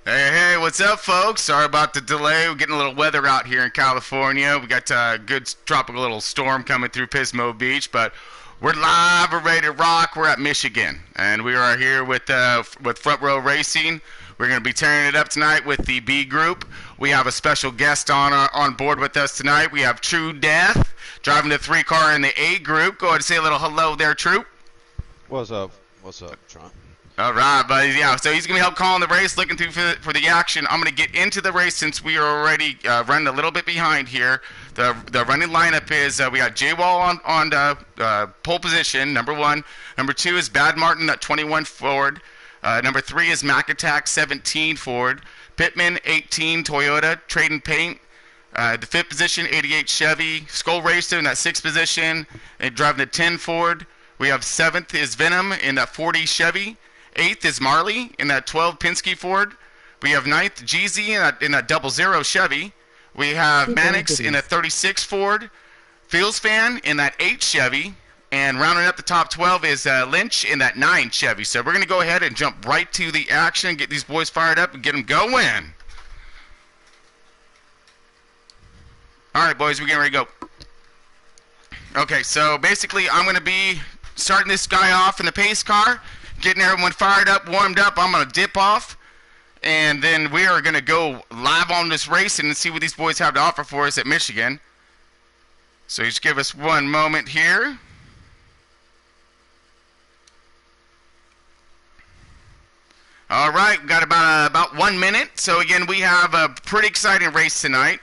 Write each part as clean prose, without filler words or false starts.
Hey, what's up, folks? Sorry about the delay. We're getting a little weather out here in California. We got a good tropical little storm coming through Pismo Beach, but we're live. We're ready to rock. We're at Michigan, and we are here with Front Row Racing. We're going to be tearing it up tonight with the B group. We have a special guest on board with us tonight. We have True Death driving the 3 car in the A group. Go ahead and say a little hello there, True. What's up? What's up, Trump? All right, buddy. Yeah, so he's going to be help calling the race, looking through for the action. I'm going to get into the race since we are already running a little bit behind here. The running lineup is we got J Wall on pole position, number 1. Number 2 is Bad Martin at 21 Ford. Number 3 is Mac Attack 17 Ford. Pittman 18 Toyota. Trade Paint. The 5th position 88 Chevy. Skull Racer in that 6th position. And driving the 10 Ford. We have 7th is Venom in that 40 Chevy. 8th is Marley in that 12 Penske Ford. We have 9th GZ in that 00 Chevy. We have Mannix in that 36 Ford. Fields Fan in that 8 Chevy. And rounding up the top 12 is Lynch in that 9 Chevy. So we're going to go ahead and jump right to the action, get these boys fired up, and get them going. All right, boys, we're getting ready to go. Okay, so basically I'm going to be starting this guy off in the pace car, getting everyone fired up, warmed up. I'm going to dip off, and then we are going to go live on this race and see what these boys have to offer for us at Michigan. So just give us one moment here. All right, got about 1 minute. So again, we have a pretty exciting race tonight.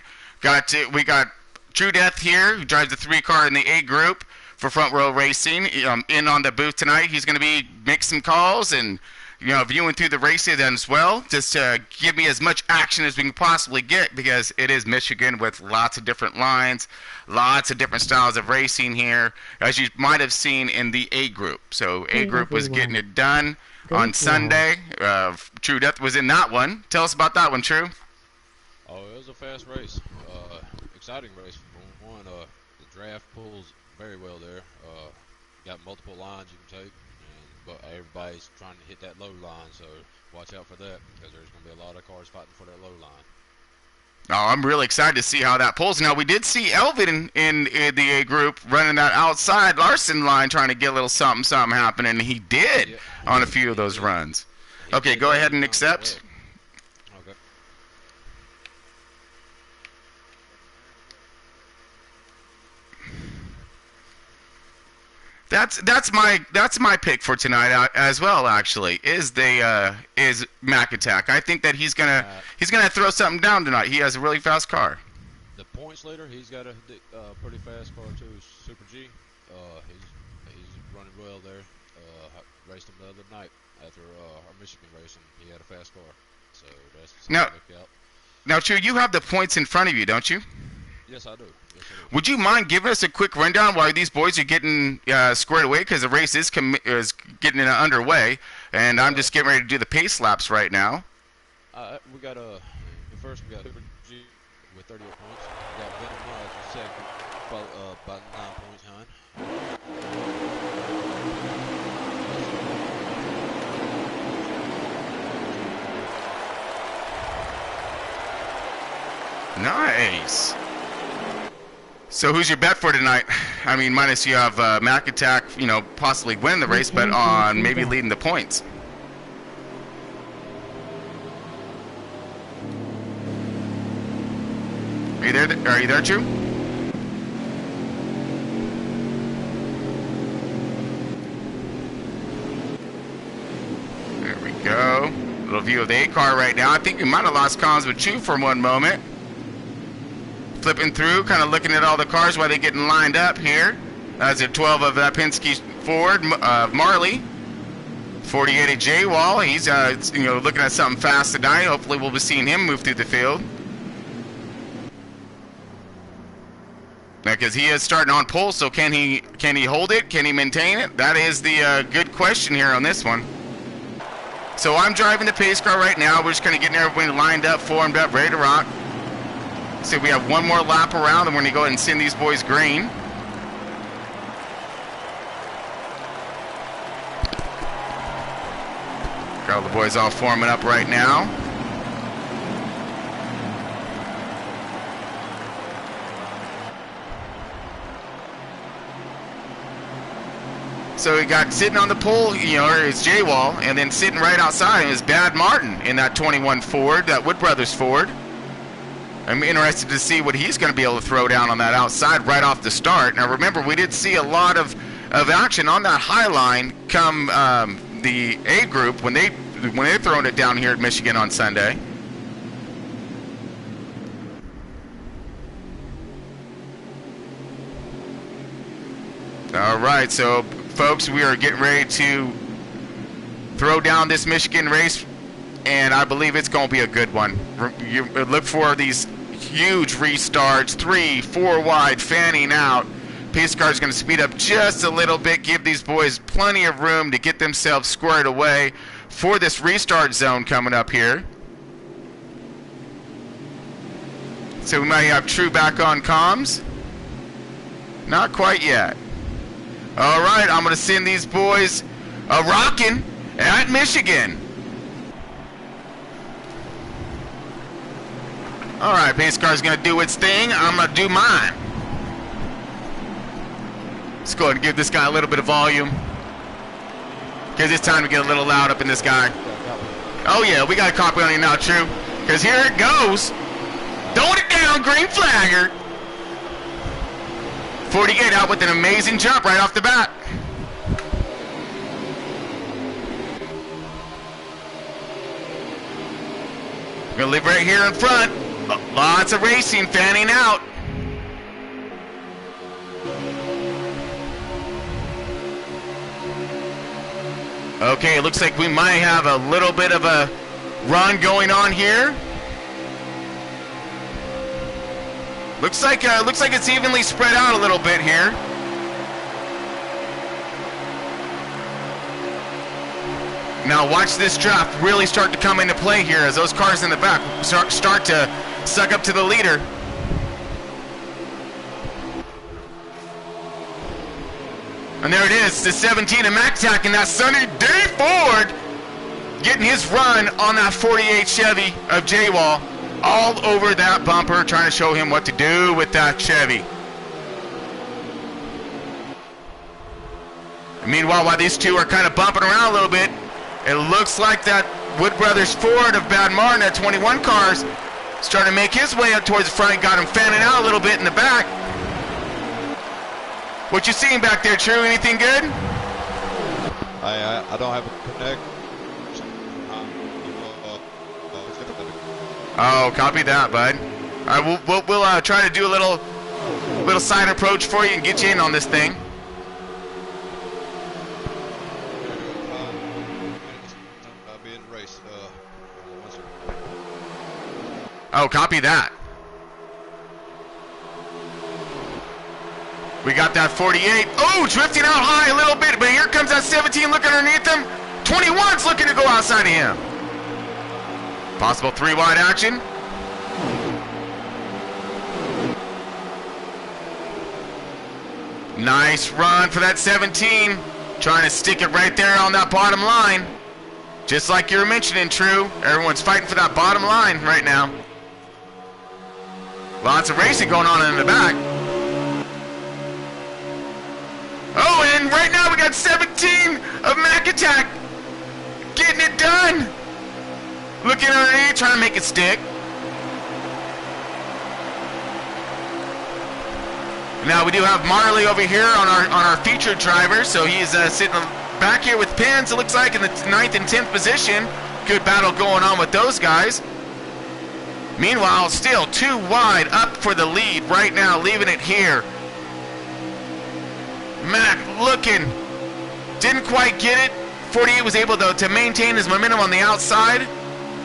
We got True Death here, who drives the 3-car in the A group for Front Row Racing. In on the booth tonight, he's going to be making some calls and viewing through the races as well, just to give me as much action as we can possibly get, because it is Michigan with lots of different lines, lots of different styles of racing here, as you might have seen in the A group. So A group was getting it done on Sunday. True Death was in that one. Tell us about that one, True. Oh, it was a fast race. Exciting race. For one, the draft pulls very well there. Got multiple lines you can take, but everybody's trying to hit that low line, so watch out for that, because there's going to be a lot of cars fighting for that low line. Oh, I'm really excited to see how that pulls. Now, we did see Elvin in the A group running that outside Larson line, trying to get a little something happening, and he did on a few of those runs. Okay, go ahead and accept. Okay. That's my pick for tonight as well. Actually, is Mac Attack. I think that he's gonna throw something down tonight. He has a really fast car. The points leader, he's got a pretty fast car too, Super G. He's running well there. Raced him the other night after our Michigan racing. He had a fast car, so that's something to look out. Now, True, you have the points in front of you, don't you? Yes, I do. Would you mind giving us a quick rundown while these boys are getting squared away? Because the race is getting underway, and I'm just getting ready to do the pace laps right now. We got first we got Super G with 38 points. We got Venom as second, about 9 points behind. Nice. So who's your bet for tonight? I mean, minus you have Mac Attack, possibly winning the race, but on maybe leading the points. Are you there? Are you there, True? There we go. Little view of the A car right now. I think we might have lost comms with True for one moment. Flipping through, kind of looking at all the cars while they're getting lined up here. That's a 12 of Penske Ford, Marley. 48 of J Wall. He's looking at something fast tonight. Hopefully we'll be seeing him move through the field. Because he is starting on pole, so can he hold it? Can he maintain it? That is the good question here on this one. So I'm driving the pace car right now. We're just kind of getting everybody lined up, formed up, ready to rock. So we have one more lap around, and we're going to go ahead and send these boys green. Got all the boys all forming up right now. So we got sitting on the pole, is J-Wall, and then sitting right outside is Bad Martin in that 21 Ford, that Wood Brothers Ford. I'm interested to see what he's going to be able to throw down on that outside right off the start. Now remember, we did see a lot of action on that high line come the A group when they're throwing it down here at Michigan on Sunday. All right, so folks, we are getting ready to throw down this Michigan race, and I believe it's going to be a good one. You look for these huge restarts, 3, 4 wide, fanning out. Pace car is going to speed up just a little bit, give these boys plenty of room to get themselves squared away for this restart zone coming up here. So we might have True back on comms. Not quite yet. All right, I'm going to send these boys rocking at Michigan. All right, pace car's going to do its thing. I'm going to do mine. Let's go ahead and give this guy a little bit of volume, because it's time to get a little loud up in this guy. Oh, yeah, we got a copy on you now, True, because here it goes. Throwing it down, green flagger. 48 out with an amazing jump right off the bat. Gonna live right here in front. Lots of racing, fanning out. Okay, it looks like we might have a little bit of a run going on here. Looks like it's evenly spread out a little bit here. Now watch this draft really start to come into play here as those cars in the back start to suck up to the leader. And there it is, the 17 of MacTac and that Sunny D Ford getting his run on that 48 Chevy of J-Wall. All over that bumper, trying to show him what to do with that Chevy. And meanwhile, while these two are kind of bumping around a little bit, it looks like that Wood Brothers Ford of Bad Martin at 21 cars starting to make his way up towards the front. Got him fanning out a little bit in the back. What you seeing back there, True? Anything good? I don't have a connect. Oh, copy that, bud. All right, we'll try to do a little side approach for you and get you in on this thing. Oh, copy that. We got that 48. Oh, drifting out high a little bit, but here comes that 17 looking underneath him. 21's looking to go outside of him. Possible 3 wide action. Nice run for that 17. Trying to stick it right there on that bottom line. Just like you were mentioning, True. Everyone's fighting for that bottom line right now. Lots of racing going on in the back. Oh, and right now we got 17 of Mac Attack getting it done. Looking underneath, trying to make it stick. Now we do have Marley over here on our featured driver, so he's sitting back here with Pins, it looks like, in the 9th and 10th position. Good battle going on with those guys. Meanwhile, still 2 wide up for the lead right now, leaving it here. Mac looking, didn't quite get it. 48 was able to maintain his momentum on the outside,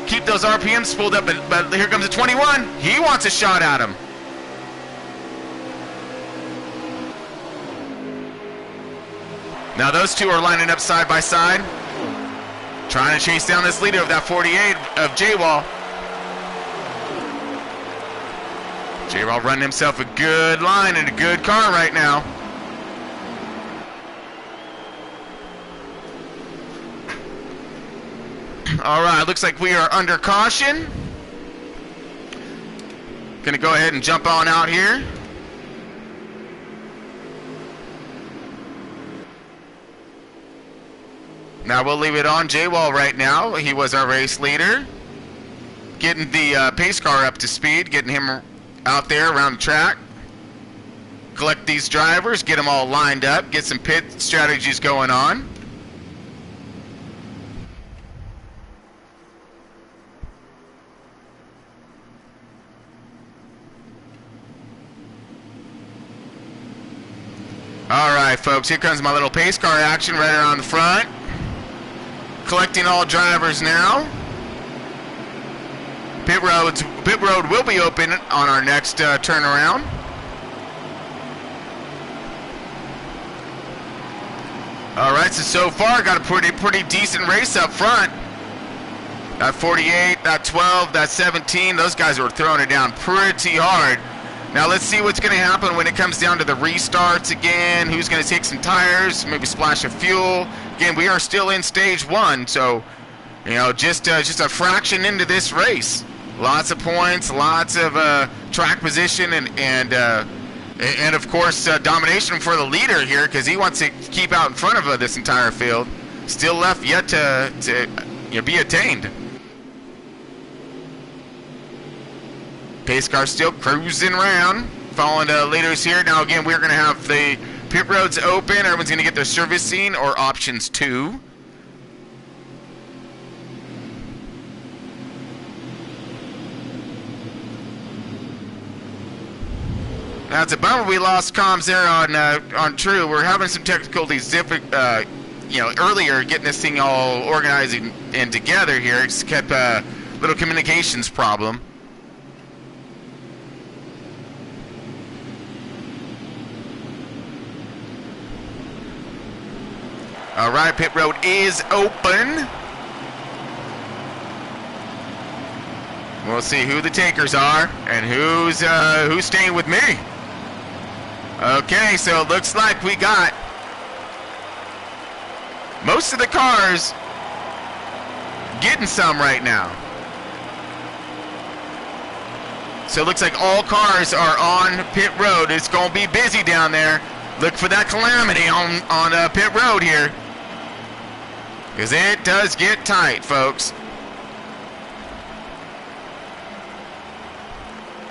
keep those RPMs pulled up, but here comes the 21. He wants a shot at him. Now those two are lining up side by side, trying to chase down this leader of that 48 of J-Wall. J-Wall running himself a good line and a good car right now. All right, looks like we are under caution. Gonna go ahead and jump on out here. Now we'll leave it on J-Wall right now. He was our race leader. Getting the pace car up to speed, getting him out there around the track. Collect these drivers, get them all lined up, get some pit strategies going on. All right, folks, here comes my little pace car action right around the front. Collecting all drivers now. Pit road will be open on our next turnaround. All right, so far got a pretty decent race up front. That 48, that 12, that 17, those guys were throwing it down pretty hard. Now let's see what's going to happen when it comes down to the restarts again. Who's going to take some tires, maybe splash of fuel. Again, we are still in stage 1, so you know, just a fraction into this race. Lots of points, lots of track position, and of course domination for the leader here, because he wants to keep out in front of this entire field. Still left yet to be attained. Pace car still cruising around, following the leaders here. Now again, we're going to have the pit roads open. Everyone's going to get their servicing or options 2. Now it's a bummer we lost comms there on True. We're having some difficulties, earlier getting this thing all organized and together here. It's kept a little communications problem. All right, pit road is open. We'll see who the takers are and who's staying with me. Okay, so it looks like we got most of the cars getting some right now. So it looks like all cars are on pit road. It's going to be busy down there. Look for that calamity on pit road here, because it does get tight, folks.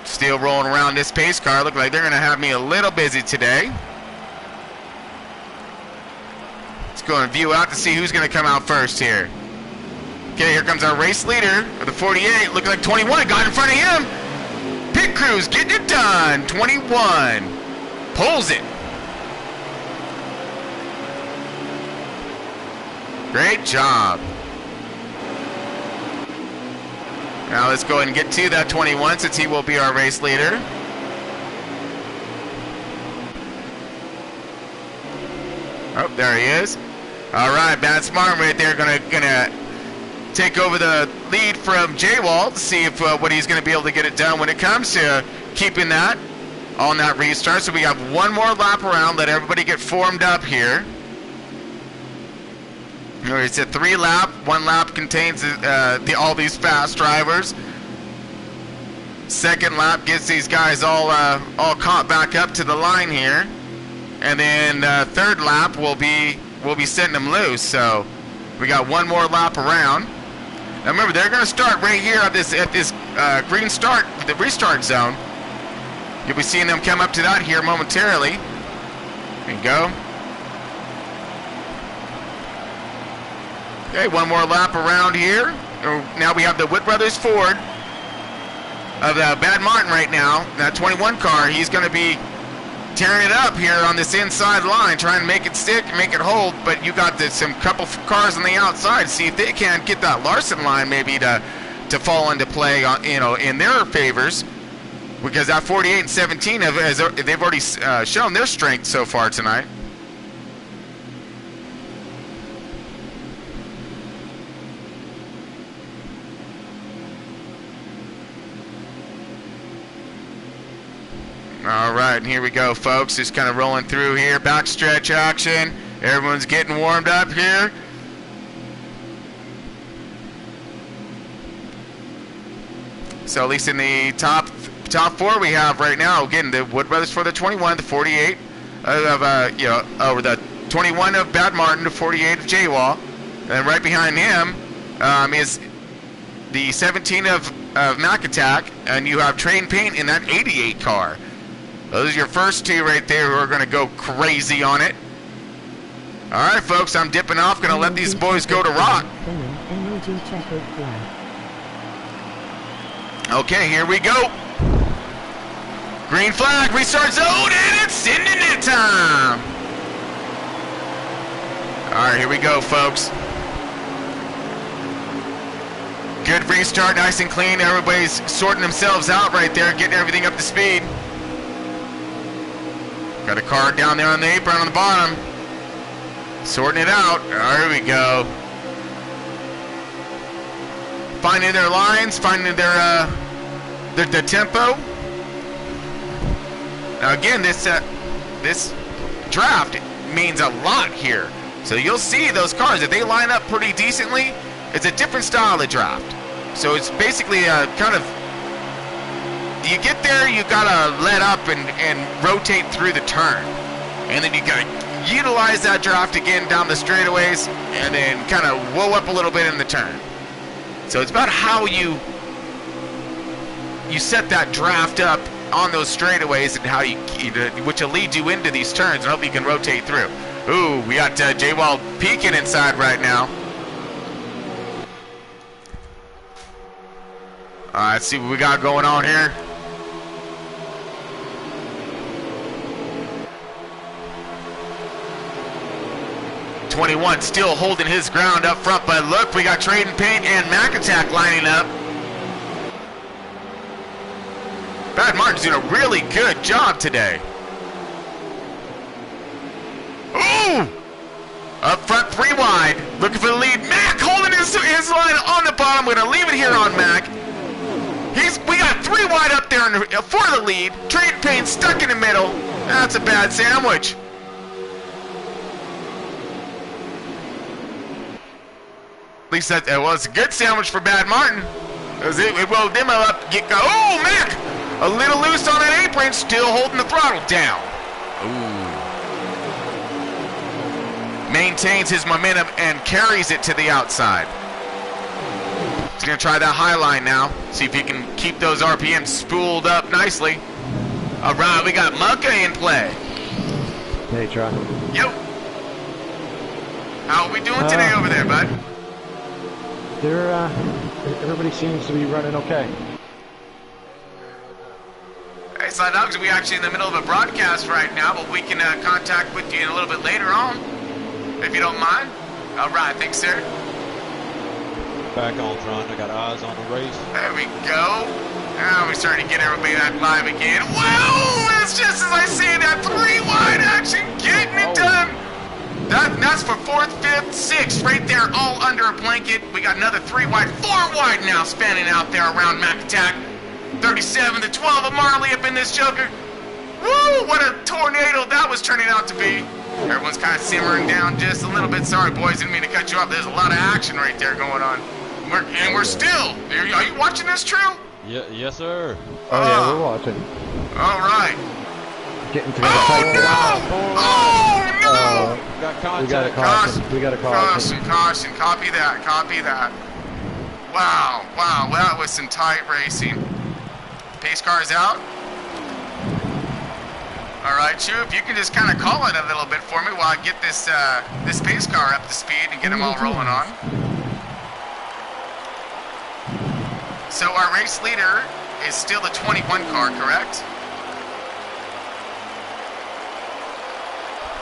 Still rolling around this pace car. Look like they're going to have me a little busy today. Let's go and view out to see who's going to come out first here. Okay, here comes our race leader with the 48. Looks like 21 got in front of him. Pit crews getting it done. 21 pulls it. Great job. Now let's go ahead and get to that 21, since he will be our race leader. Oh, there he is. All right, Bad Smart right there, gonna take over the lead from J-Wall to see if what he's gonna be able to get it done when it comes to keeping that on that restart. So we have one more lap around. Let everybody get formed up here. It's a 3-lap. 1 lap contains all these fast drivers. Second lap gets these guys all caught back up to the line here, and then third lap will be setting them loose. So we got one more lap around. Now remember, they're going to start right here at this green start, the restart zone. You'll be seeing them come up to that here momentarily. There you go. Okay, one more lap around here. Now we have the Wood Brothers Ford of Bad Martin right now. That 21 car, he's going to be tearing it up here on this inside line, trying to make it stick, make it hold. But you got some couple cars on the outside. See if they can get that Larson line maybe to fall into play, in their favors. Because that 48 and 17 they've already shown their strength so far tonight. All right, and here we go, folks. Just kind of rolling through here. Backstretch action. Everyone's getting warmed up here. So at least in the top 4 we have right now, again, the Wood Brothers for the 21, the 48 over the 21 of Bad Martin, the 48 of J-Wall. And right behind him is the 17 of Mac Attack, and you have Train Paint in that 88 car. Those are your first two right there who are going to go crazy on it. All right, folks, I'm dipping off. Going to let these boys go to rock. Okay, here we go. Green flag, restart zone, and it's internet time. All right, here we go, folks. Good restart, nice and clean. Everybody's sorting themselves out right there, getting everything up to speed. Got a car down there on the apron on the bottom. Sorting it out. There we go. Finding their lines, finding their tempo. Now again, this draft means a lot here. So you'll see those cars, if they line up pretty decently, it's a different style of draft. So it's basically a kind of, you get there, you gotta let up and rotate through the turn. And then you gotta utilize that draft again down the straightaways and then kind of whoa up a little bit in the turn. So it's about how you set that draft up on those straightaways and how which will lead you into these turns and hope you can rotate through. Ooh, we got J-Wall peeking inside right now. Let's see what we got going on here. '21 still holding his ground up front, but look, we got Trading Paint and Mac Attack lining up. Bad Martin's doing a really good job today. Ooh! Up front, 3 wide, looking for the lead. Mac holding his line on the bottom. We're gonna leave it here on Mac. We got 3 wide up there for the lead. Trade Paint stuck in the middle. That's a bad sandwich. At least that was a good sandwich for Bad Martin. It will dim up. Oh, Mac! A little loose on that apron, still holding the throttle down. Ooh. Maintains his momentum and carries it to the outside. He's going to try that high line now. See if he can keep those RPMs spooled up nicely. All right, we got Mucka in play. Hey, Try. Yo. How are we doing today over there, bud? Everybody seems to be running okay. Hey, Sly Dogs, we actually in the middle of a broadcast right now, but we can contact with you a little bit later on, if you don't mind. All right, thanks, sir. Back on, Tron. I got eyes on the race. There we go. Now we're starting to get everybody back live again. Whoa! It's just as I say that 3 wide action, getting it done. That's for 4th, 5th, 6th, right there, all under a blanket. We got another 3 wide, 4 wide now spanning out there around Mac Attack. 37 to 12 of Marley up in this joker. Woo! What a tornado that was turning out to be. Everyone's kind of simmering down just a little bit. Sorry, boys, didn't mean to cut you off. There's a lot of action right there going on. We're still. Are you watching this, True? Yeah, yes, sir. Oh, yeah, we're watching. All right. Getting to the tight. Oh, no! We got contact. We got a caution. We got a caution. Caution. Copy that. Wow. That was some tight racing. Pace car's out. All right, Chew, if you can just kind of call it a little bit for me while I get this this pace car up to speed and get them all rolling on. So our race leader is still the 21 car, correct?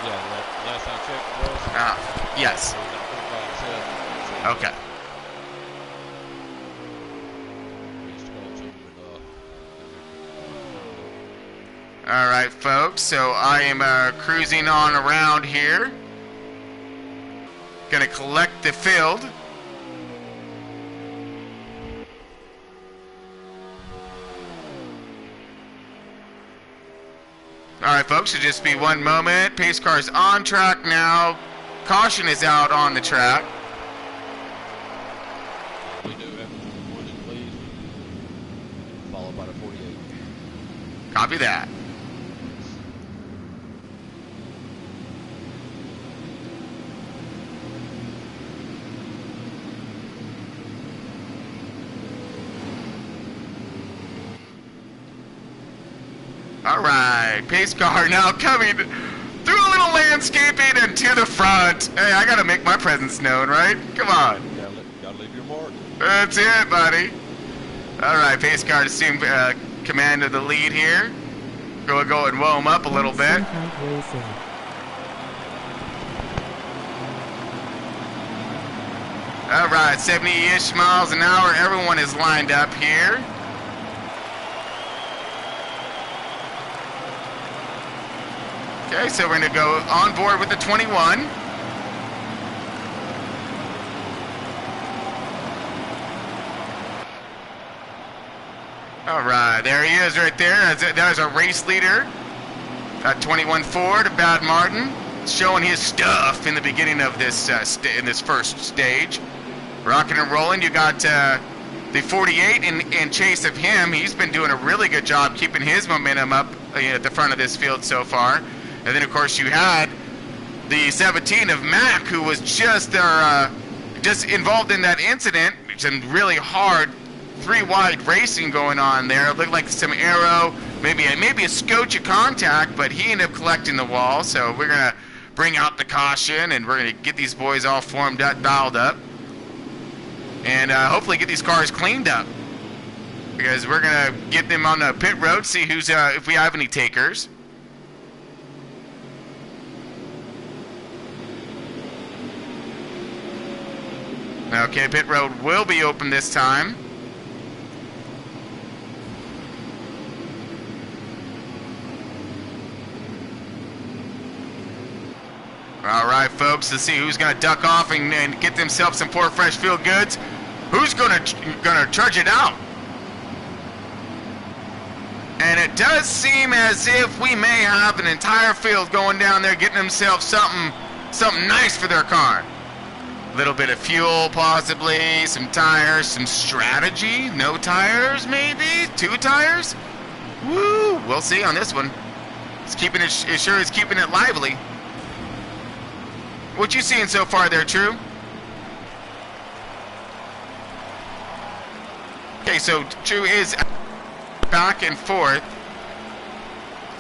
Yeah, last I checked was. Yes. Okay. All right, folks, so I am cruising on around here. Gonna collect the field. All right, folks, so just be one moment. Pace car's on track now. Caution is out on the track. We do have one in, please. Followed by the 48. Copy that. All right, pace car now coming through a little landscaping and to the front. Hey, I gotta make my presence known, right? Come on. Gotta leave your mark. That's it, buddy. All right, pace car to assume command of the lead here. Go and warm up a little bit. All right, 70-ish miles an hour. Everyone is lined up here. Okay, so we're going to go on board with the 21. All right, there he is right there. There's our race leader. Got 21 Ford, Bad Martin, showing his stuff in the beginning of this in this first stage. Rocking and rolling. You got the 48 in chase of him. He's been doing a really good job keeping his momentum up at the front of this field so far. And then, of course, you had the 17 of Mac, who was just involved in that incident. Some really hard three-wide racing going on there. It looked like some aero, maybe a scotch of contact, but he ended up collecting the wall. So we're going to bring out the caution, and we're going to get these boys all formed up, dialed up, and hopefully get these cars cleaned up, because we're going to get them on the pit road, see who's if we have any takers. Okay, pit road will be open this time. All right, folks, let's see who's going to duck off and get themselves some poor fresh field goods. Who's going to trudge it out? And it does seem as if we may have an entire field going down there getting themselves something nice for their car. A little bit of fuel, possibly, some tires, some strategy. No tires, maybe? 2 tires? Woo! We'll see on this one. It sure is keeping it lively. What you seeing so far there, True? Okay, so True is back and forth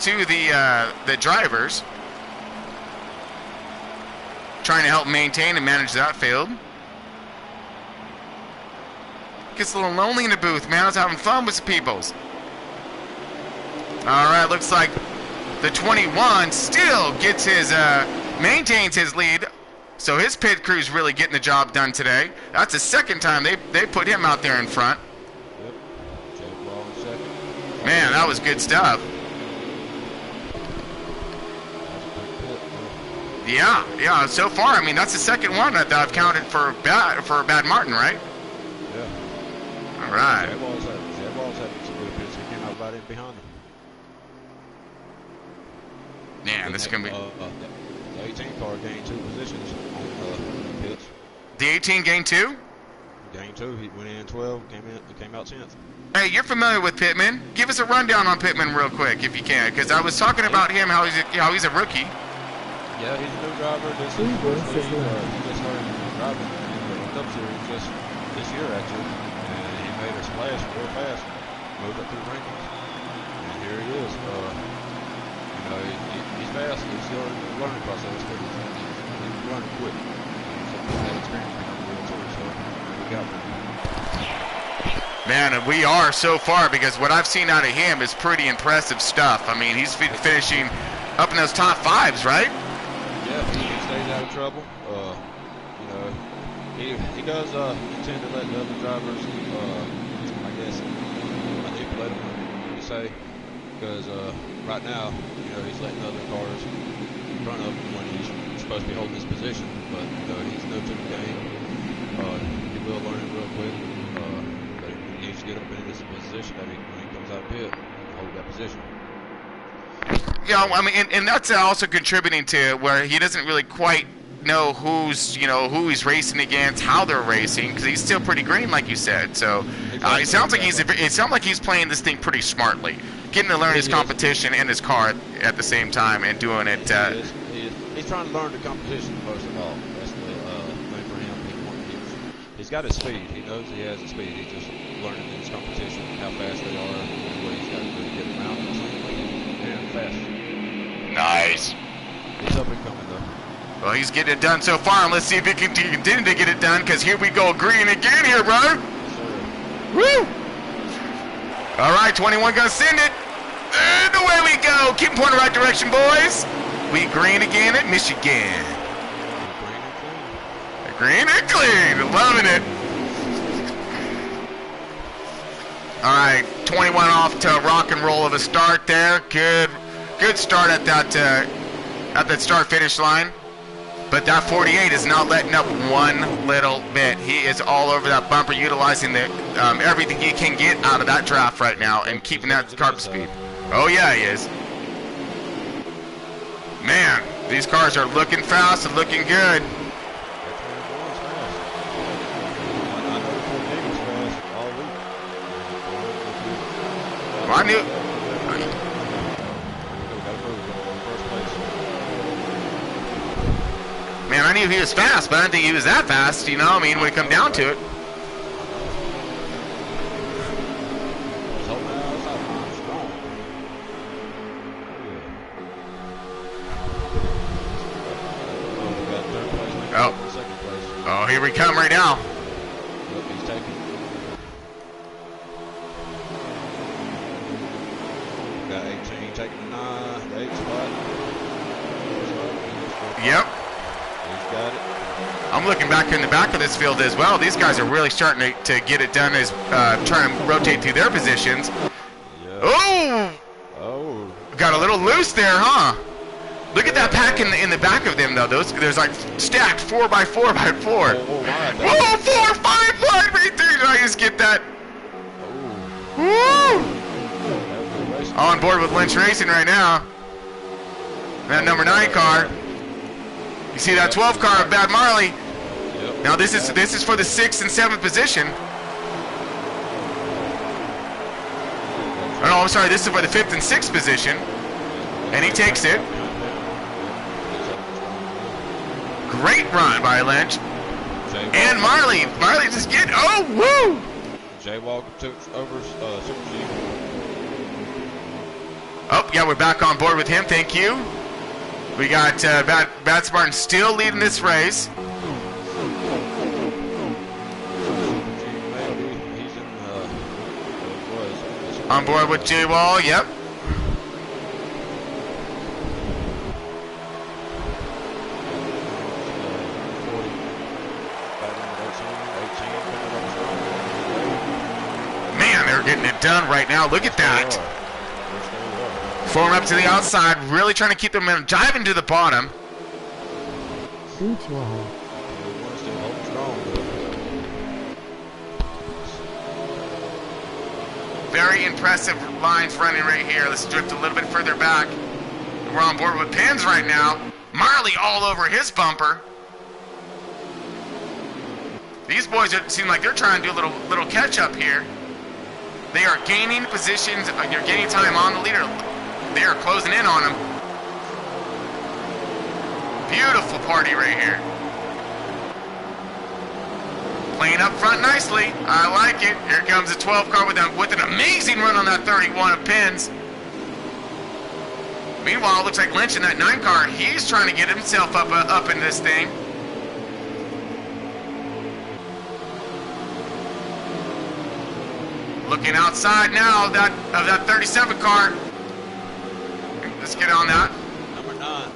to the drivers, trying to help maintain and manage that field. Gets a little lonely in the booth, man. I was having fun with the peoples. All right, looks like the 21 still gets maintains his lead. So his pit crew's really getting the job done today. That's the second time they put him out there in front. Yep. Man, that was good stuff. Yeah. So far, I mean, that's the second one that I've counted for Bad Martin, right? Yeah. All right. Jaguars had some good pits. He came out right in behind them. Man, this is gonna be. The 18 car gained 2 positions on pits. The 18 gained 2? Gained 2. He went in 12. Came out 10th. Hey, you're familiar with Pittman. Give us a rundown on Pittman real quick, if you can, because I was talking about him, how he's a rookie. Yeah, he's a new driver. He just started driving in the Cup Series just this year, actually, and he made a splash real fast. Moved up through the rankings, and here he is. He's fast. He's still in the learning process, but he's running quick. So that experience becomes real too. So we got him. Man, and we are so far, because what I've seen out of him is pretty impressive stuff. I mean, he's finishing up in those top 5s, right? Yeah, he stays out of trouble. He does intend to let the other drivers, I guess, manipulate him, you say, because right now, he's letting other cars run up when he's supposed to be holding his position. But he's new to the game. He will learn it real quick. But he needs to get up in his position when he comes out of pit, hold that position. Yeah, I mean, and that's also contributing to where he doesn't really quite know who he's racing against, how they're racing, because he's still pretty green, like you said. So it sounds like he's playing this thing pretty smartly, getting to learn his competition and his car at the same time, and doing it. He's trying to learn the competition most of all. That's the thing for him. He's got his speed. He knows he has the speed. He's just learning his competition, how fast they are, and what he's got to do to get them out. and fast. Nice. He's up and coming though. Well, he's getting it done so far, and let's see if he can continue to get it done, because here we go, green again here, bro. Yes, Woo! All right, 21 gonna send it. And away we go. Keep pointing the right direction, boys. We green again at Michigan. Green and clean. Loving it. All right, 21 off to a rock and roll of a start there. Good start at that start-finish line. But that 48 is not letting up one little bit. He is all over that bumper, utilizing everything he can get out of that draft right now and keeping that car speed. Oh, yeah, he is. Man, these cars are looking fast and looking good. Well, I knew... Man, I knew he was fast, but I didn't think he was that fast, you know? I mean, when it come down to it. Oh, here we come right now. Got 18 taking the 9, the 8 spot. Yep. He's got it. I'm looking back in the back of this field as well. These guys are really starting to get it done as trying to rotate through their positions. Yeah. Oh! Oh. Got a little loose there, huh? Look at that pack in the back of them, though. There's like stacked 4x4x4. Whoa, 4, 5 wide right there. Did I just get that? Woo! On board with Lynch Racing right now. That number 9 car. You see that 12 car of Bad Marley? Yep. Now this is for the 6th and 7th position. Oh, no, I'm sorry. This is for the 5th and 6th position, and he takes it. Great run by Lynch and Marley. Marley just get woo! Jay Walker took over Super G. Oh yeah, we're back on board with him. Thank you. We got Bad Spartan still leading this race. He's in On board with J Wall. Yep. Man, they're getting it done right now. Look at that. Form up to the outside, really trying to keep them in, diving to the bottom. Very impressive lines running right here. Let's drift a little bit further back. We're on board with Pins right now. Marley all over his bumper. These boys seem like they're trying to do a little catch up here. They are gaining positions. You're gaining time on the leader. They are closing in on him. Beautiful party right here. Playing up front nicely. I like it. Here comes the 12 car with an amazing run on that 31 of Pins. Meanwhile, it looks like Lynch in that 9 car, he's trying to get himself up in this thing. Looking outside now of that 37 car. Let's get on that. Number 9.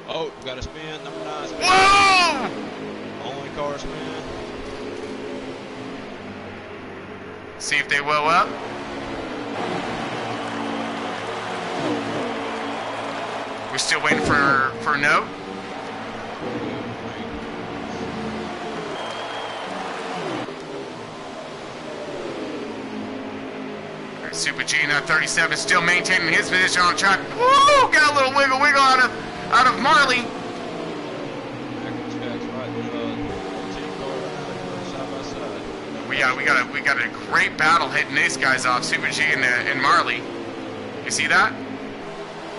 Oh, we got a spin. Number 9 spin. Whoa! Only car spin. See if they will up. We're still waiting for a note. Super G in that 37 is still maintaining his position on track. Woo! Got a little wiggle out of Marley. We got a great battle hitting these guys off, Super G and Marley. You see that?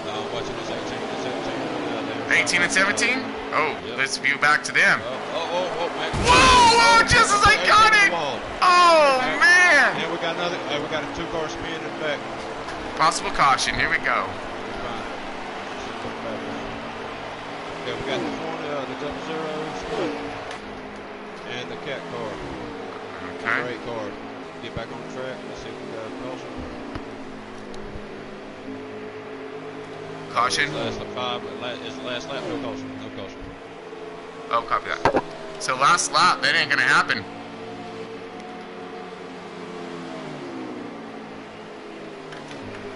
No, I'm watching this 18 and 17. 18 and 17? Oh, yep. Let's view back to them. Man. Whoa! Just as I got it! Oh, man! And we got another. We got a 2-car spin in the back. Possible caution. Here we go. Okay, we got the 00 and the cat car. Okay. Great car. Get back on track. Let's see if we got a caution. Caution. It's the last lap. No caution. No caution. Oh, copy that. So last lap, that ain't gonna happen.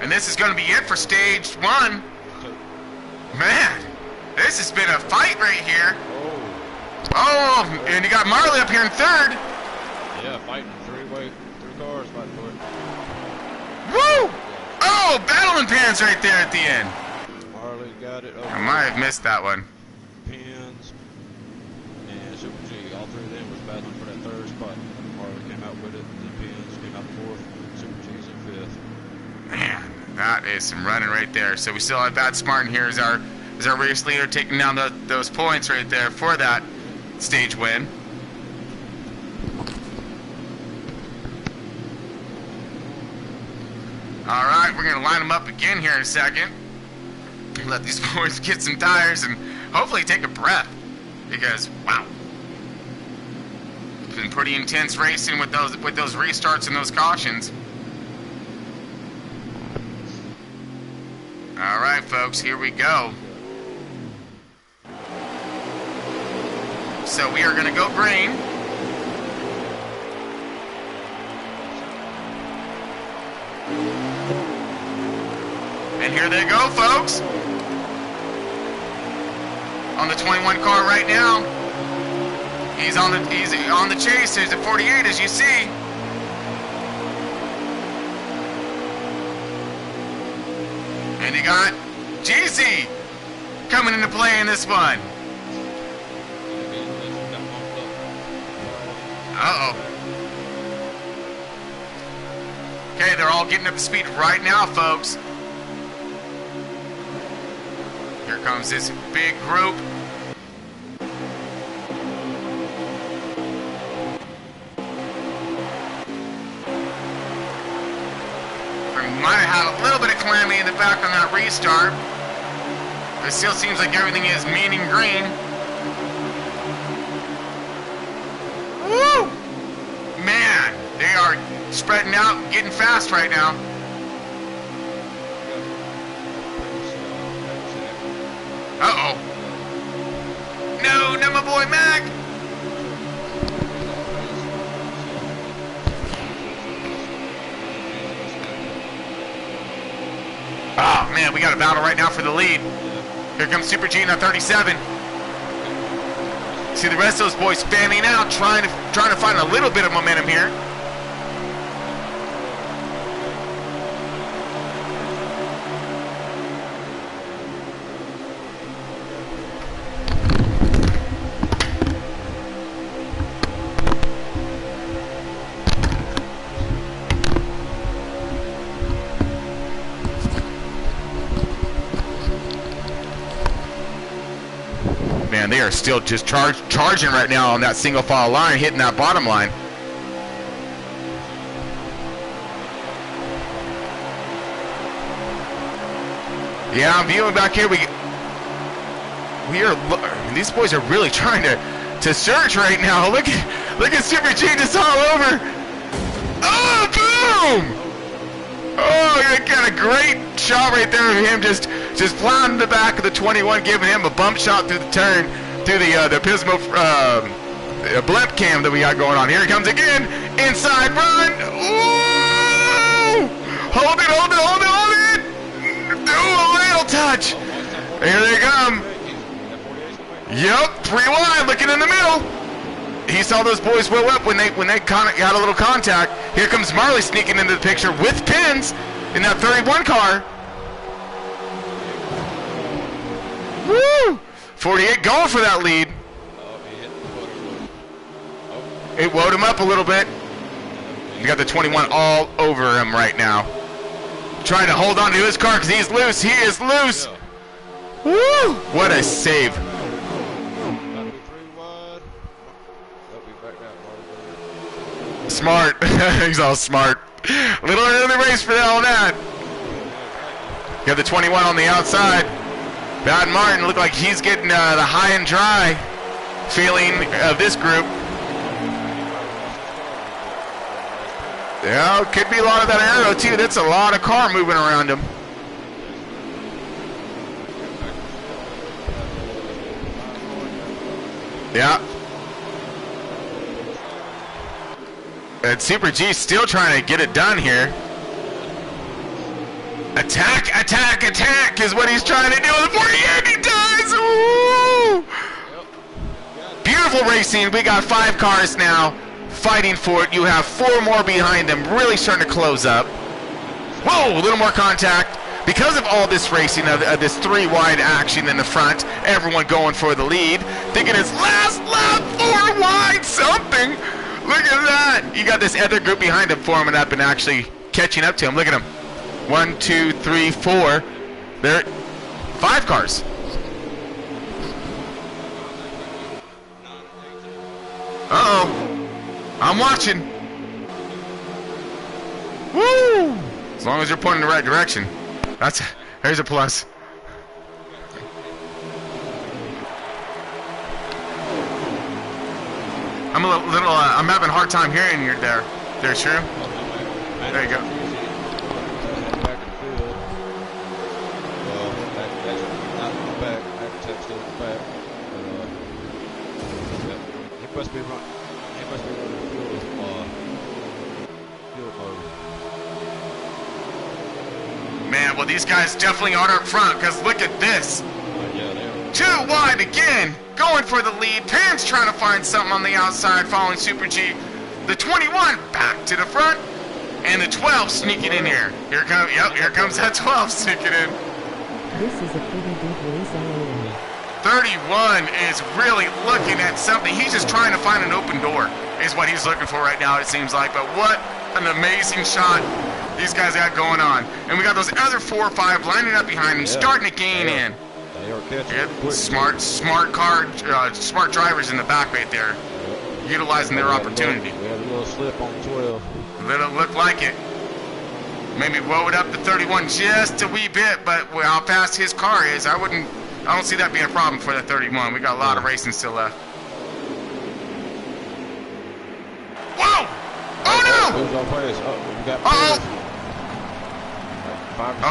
And this is gonna be it for stage 1. Man, this has been a fight right here. Oh, and you got Marley up here in 3rd. Yeah, fighting three cars fighting for it. Woo! Oh, battling pans right there at the end. Marley got it. I might have missed that one. Pins and Super G. All three of them was battling for that 3rd spot. Marley came out with it. The Pins came out 4th. Super G's in 5th. Man, that is some running right there. So we still have Bad Smartin here as our race leader, taking down those points right there for that stage win. All right, we're gonna line them up again here in a second. Let these boys get some tires and hopefully take a breath, because wow, it's been pretty intense racing with those restarts and those cautions. All right, folks, here we go. So we are going to go green. And here they go, folks. On the 21 car right now. He's on the chase. There's a 48, as you see. And you got GZ coming into play in this one. Uh-oh. Okay, they're all getting up to speed right now, folks. Here comes this big group. We might have had a little bit of calamity in the back on that restart. It still seems like everything is mean and green. Woo! Man, they are spreading out and getting fast right now. Uh-oh. No, not my boy Mac. Oh, man, we got a battle right now for the lead. Here comes Super G on 37. See the rest of those boys fanning out, trying to find a little bit of momentum here. Man, they are still just charging right now on that single file line, hitting that bottom line. Yeah, I'm viewing back here. These boys are really trying to surge right now. Look at Super G just all over. Oh, boom! Oh, you got a great shot right there of him just flying in the back of the 21, giving him a bump shot through the turn, through the Pismo blimp cam that we got going on. Here he comes again, inside run. Ooh! Hold it! Do a little touch. Here they come. Yep, 3 wide, looking in the middle. He saw those boys blow up when they got a little contact. Here comes Marley sneaking into the picture with pins in that 31 car. Woo! 48 going for that lead. It wound him up a little bit. You got the 21 all over him right now. Trying to hold on to his car because he's loose. He is loose. Woo! What a save. Smart. He's all smart. A little early race for all that. You have the 21 on the outside. Bad Martin looked like he's getting the high and dry feeling of this group. Yeah, could be a lot of that aero too. That's a lot of car moving around him. Yeah. And Super G still trying to get it done here. Attack, attack, attack is what he's trying to do with the 48. He does! Ooh! Beautiful racing. We got 5 cars now fighting for it. You have 4 more behind them, really starting to close up. Whoa, a little more contact. Because of all this racing, of this 3 wide action in the front, everyone going for the lead, thinking it's last lap, 4 wide, something. Look at that. You got this other group behind him forming up and actually catching up to him. Look at him. 1, 2, 3, 4. There, 5 cars. Uh-oh. I'm watching. Woo! As long as you're pointing in the right direction. There's a plus. I'm a little I'm having a hard time hearing you there. There, true? There you go. He must be running fuel mode. Man, well, these guys definitely are up front, because look at this. Yeah, they are. 2 wide again, going for the lead. Pan's trying to find something on the outside, following Super G. The 21 back to the front, and the 12 sneaking in here. Here comes that 12 sneaking in. This is a pretty big race all around. 31 is really looking at something. He's just trying to find an open door, is what he's looking for right now, it seems like. But what an amazing shot these guys got going on. And we got those other 4 or 5 lining up behind him, starting to gain in. They are catching Yep. Smart drivers in the back right there, utilizing their opportunity. We had a little slip on 12. Little look like it. Maybe blow it up to 31 just a wee bit, but how fast his car is, I don't see that being a problem for that 31. We got a lot of racing still left. Whoa! Oh no! Who's on place? Oh, we got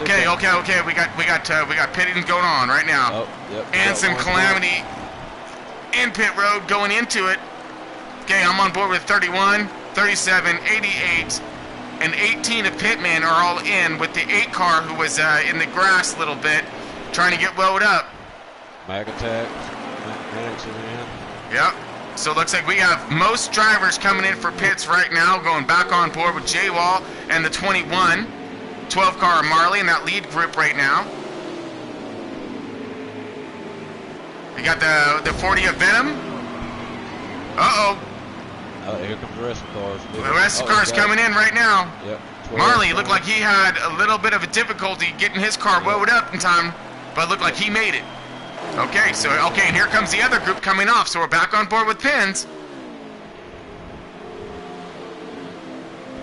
Okay. We got pitting going on right now. Oh, yep. And some calamity in pit road going into it. Okay, I'm on board with 31, 37, 88, and 18 of pitmen are all in with the 8 car who was in the grass a little bit, trying to get loaded up. Mag attack. Maddox is in. Yep. So it looks like we have most drivers coming in for pits right now, going back on board with J-Wall and the 21. 12 car Marley in that lead group right now. We got the 40 of Venom. Uh-oh. Here comes the rest of the cars. The rest of the cars coming in right now. Yep. Marley looked like he had a little bit of a difficulty getting his car loaded up in time, but looked like he made it. Okay, and here comes the other group coming off, so we're back on board with Pins.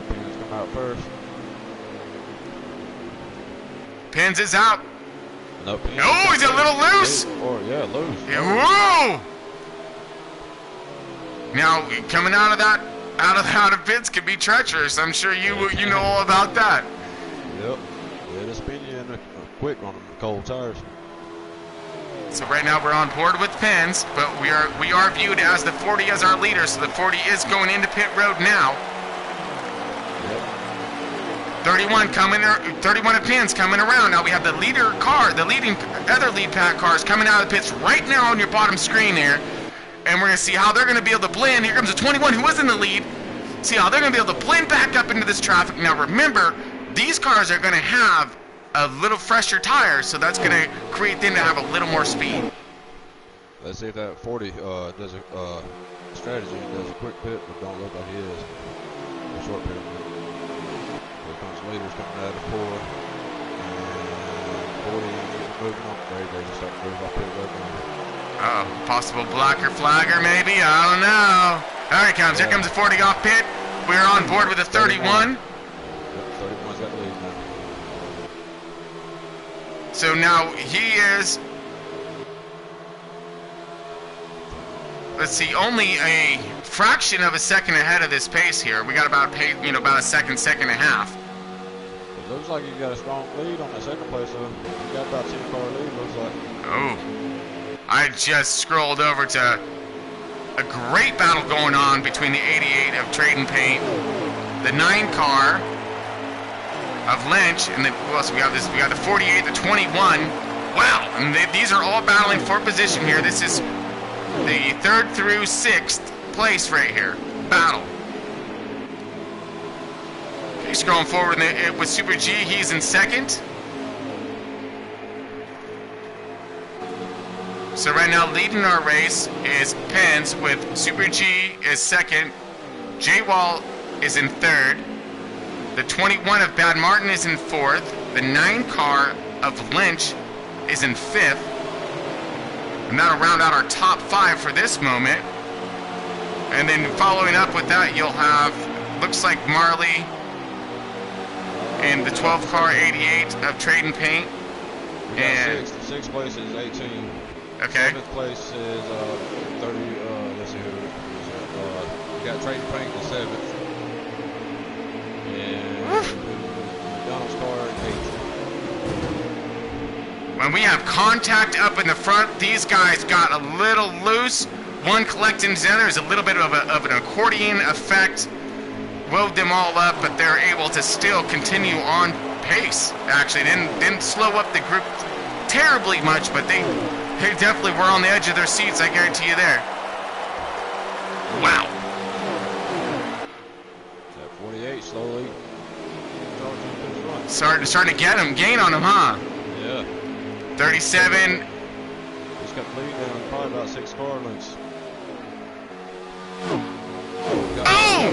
Pins come out first. Pins is out. No, Pins. Oh, he's a little loose. Loose. Yeah, whoa! Now coming out of pits can be treacherous. I'm sure you know all about that. Yep. It'll spin you in quick on the cold tires. So right now we're on board with Pins, but we are viewed as the 40 as our leader. So the 40 is going into pit road now. 31 of Pins coming around. Now we have the leader car, the other lead pack cars coming out of the pits right now on your bottom screen there. And we're going to see how they're going to be able to blend. Here comes the 21 who was in the lead. See how they're going to be able to blend back up into this traffic. Now remember, these cars are going to have a little fresher tires, so that's going to create them to have a little more speed. Let's see if that 40 does a strategy and does a quick pit, but don't look like he is. A short pit. Here comes leaders coming out of 4. And 40 moving on. They just start to move off pit road now. Possible blocker flagger maybe? I don't know. There he comes. Here comes the 40 off pit. We're on board with the 31. Yep, 31's got the lead now. So now he is, let's see, only a fraction of a second ahead of this pace here. We got about about a second and a half. It looks like you got a strong lead on the second place, though. You got about 10-car lead, looks like. Oh, I just scrolled over to a great battle going on between the 88 of Trading Paint, the 9 car of Lynch, and then who else we have? We got the 48, the 21. Wow, and these are all battling for position here. This is the 3rd through 6th place right here. Battle. Okay, scrolling forward with Super G, he's in 2nd. So right now, leading our race is Pens with Super G is 2nd. J-Wall is in 3rd. The 21 of Bad Martin is in 4th. The 9 car of Lynch is in 5th. And that'll round out our top 5 for this moment. And then following up with that, you'll have, looks like Marley in the 12 car 88 of Trading Paint. And 6th place is 18. Okay. 7th place is 30. Let's see who. We got Trading Paint in 7th. And Donald's car in 8th. When we have contact up in the front, these guys got a little loose. One collecting the other is a little bit of an accordion effect. Wove them all up, but they're able to still continue on pace. Actually, didn't slow up the group terribly much, but they definitely were on the edge of their seats, I guarantee you there. Wow. That 48 slowly Starting to gain on him, huh? Yeah. 37. He's got the lead down probably about 6 car lengths. Oh!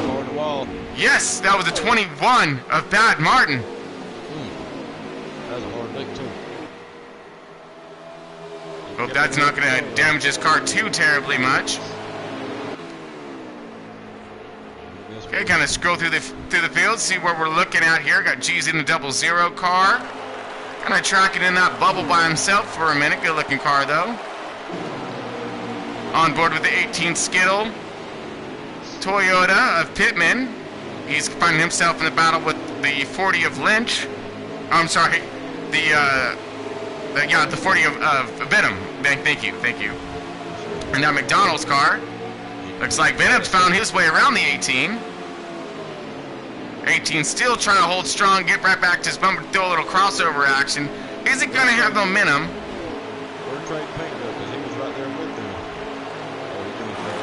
Car in the wall. Yes, that was a 21 of Bad Martin. That was a hard lick, too. Hope that's not going to damage his car too terribly much. Okay, kind of scroll through the field, see where we're looking at here. Got G's in the 00 car. Kind of tracking in that bubble by himself for a minute. Good looking car though. On board with the 18 Skittle. Toyota of Pittman. He's finding himself in the battle with the 40 of Lynch. I'm sorry, the 40 of Venom. Thank you. And that McDonald's car. Looks like Venom's found his way around the 18. 18 still trying to hold strong, get right back to his bumper, throw a little crossover action. Isn't going to have momentum. Where'd Trey Payne go? Because he was right there with them. Oh, he's doing very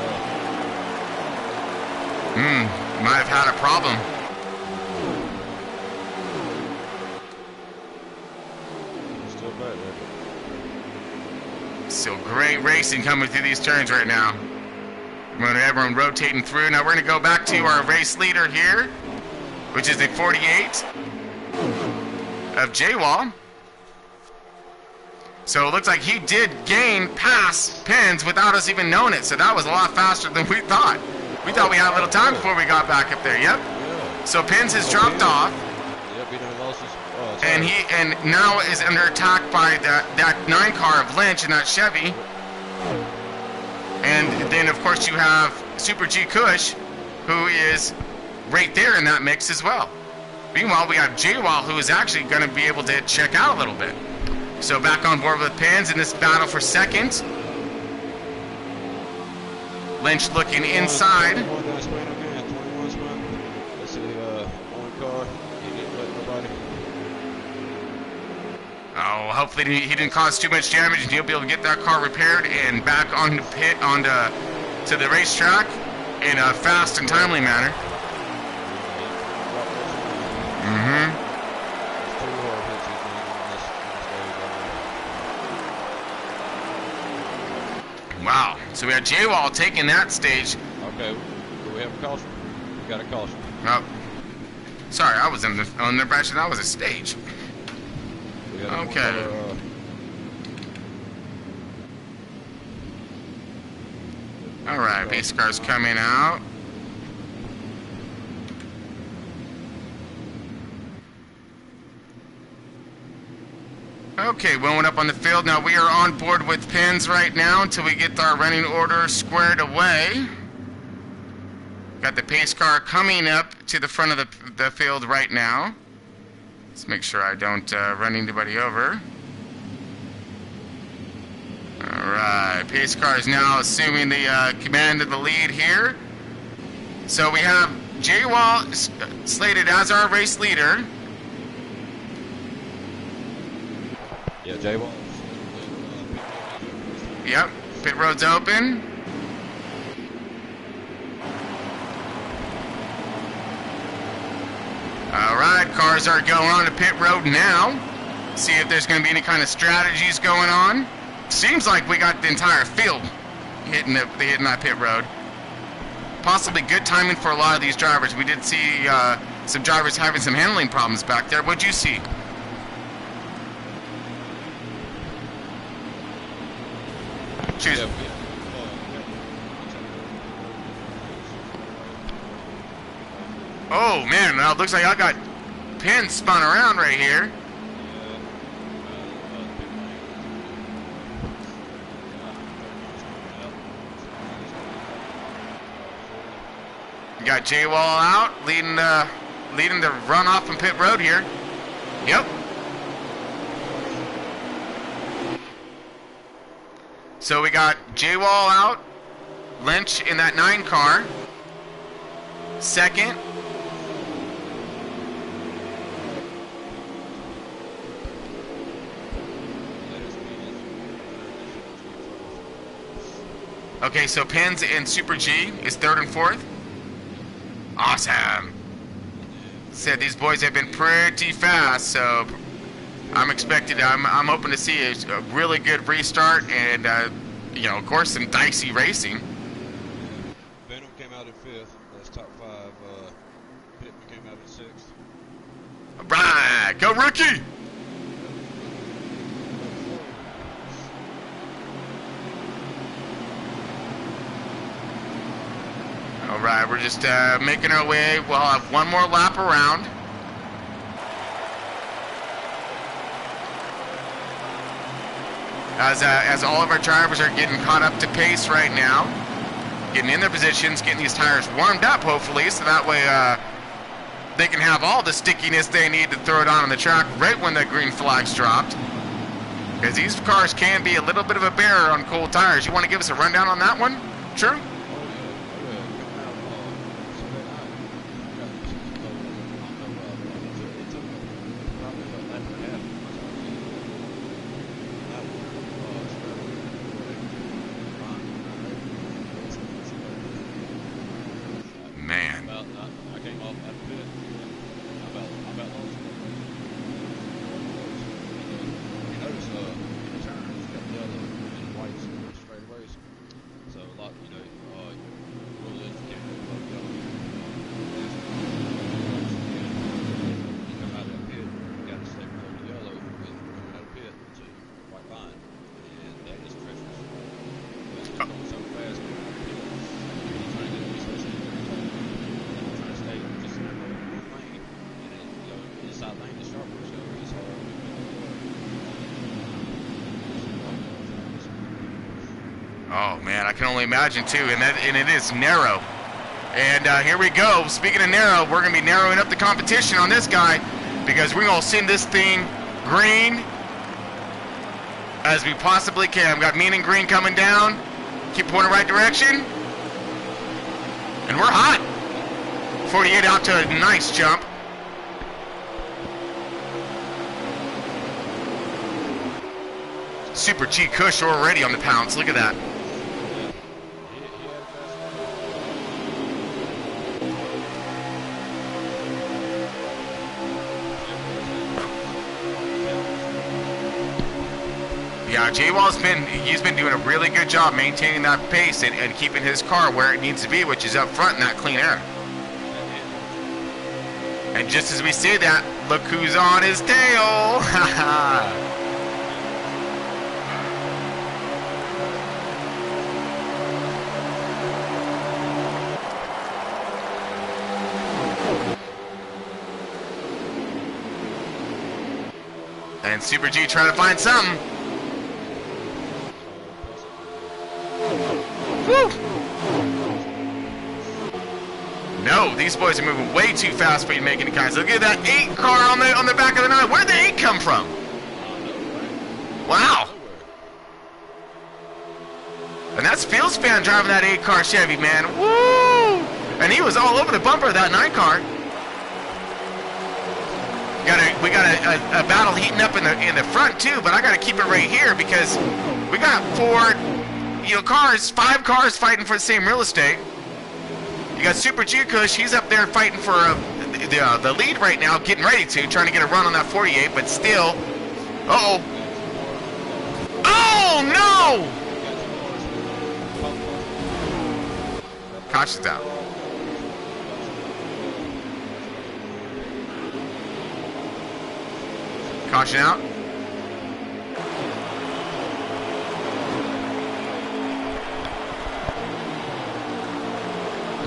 well. Might have had a problem. He's still back there. Still great racing coming through these turns right now. Everyone rotating through. Now we're going to go back to our race leader here, which is the 48 of J-Wall. So it looks like he did gain past Pins without us even knowing it. So that was a lot faster than we thought. We thought we had a little time before we got back up there. Yep. Yeah. So Pins has dropped off. Yep, he done lost his. And now is under attack by that 9 car of Lynch and that Chevy. And then of course you have Super G Kush, who is right there in that mix as well. Meanwhile, we have J-Wall, who is actually going to be able to check out a little bit. So back on board with Pins in this battle for second. Lynch looking inside. 21 spin again. 21 spin. Let's see, one car. He didn't let nobody. Oh, hopefully he didn't cause too much damage, and he'll be able to get that car repaired and back on the pit to the racetrack in a fast and timely manner. Wow. So we had J-Wall taking that stage. Okay, do we have a caution? We got a caution. Oh, sorry, I was on the impression that was a stage. We got Okay. All right, base car's coming out. Okay, we went up on the field. Now we are on board with pins right now until we get our running order squared away. Got the pace car coming up to the front of the field right now. Let's make sure I don't run anybody over. Alright, pace car is now assuming the command of the lead here. So we have Jay Wall slated as our race leader. Yeah, J Ball. Yep, pit road's open. Alright, cars are going on to pit road now. See if there's going to be any kind of strategies going on. Seems like we got the entire field hitting that pit road. Possibly good timing for a lot of these drivers. We did see some drivers having some handling problems back there. What'd you see? Choose. Yeah, Oh man, now it looks like I got pins spun around right here. You got J Wall out, leading the runoff from pit road here. Yep. So we got J Wall out, Lynch in that 9 car. Second. Okay, so Pins in Super G is 3rd and 4th. Awesome. Said these boys have been pretty fast, so I'm hoping to see a really good restart and, of course, some dicey racing. Venom came out in 5th. That's top 5. Pittman came out in 6th. All right, go rookie! All right, we're just making our way. We'll have one more lap around. As all of our drivers are getting caught up to pace right now, getting in their positions, getting these tires warmed up, hopefully, so that way they can have all the stickiness they need to throw it on the track right when the green flag's dropped. Because these cars can be a little bit of a bear on cold tires. You want to give us a rundown on that one? Sure. Man. I came off that pit. I about lost it. You notice in the turn, it's got yellow and white straight away. So a lot, rule is you can't go yellow. You come out of that pit, you got to stay below the yellow because you're coming out of the pit to white line. And that is treacherous. It's going so fast. You're trying to get a resource in there. Stay just in one lane, and then inside lane is sharper, so it's hard. Oh man, I can only imagine too, and it is narrow. And here we go. Speaking of narrow, we're gonna be narrowing up the competition on this guy because we're gonna send this thing green as we possibly can. We got mean and green coming down. Keep pointing the right direction, and we're hot. 48 out to a nice jump. Super G Kush already on the pounce. Look at that. Yeah, J-Wall's he's been doing a really good job maintaining that pace and keeping his car where it needs to be, which is up front in that clean air. And just as we say that, look who's on his tail! And Super G trying to find something. Woo! No, these boys are moving way too fast for you to make any kinds. Look at that 8 car on the back of the 9. Where'd the 8 come from? Wow. And that's Fields fan driving that 8 car Chevy, man. Woo! And he was all over the bumper of that 9 car. We got a battle heating up in the front too, but I got to keep it right here because we got 5 cars fighting for the same real estate. You got Super G Kush, he's up there fighting for the lead right now, getting ready trying to get a run on that 48, but still. Uh-oh. Oh, no! Caution's out. Caution out.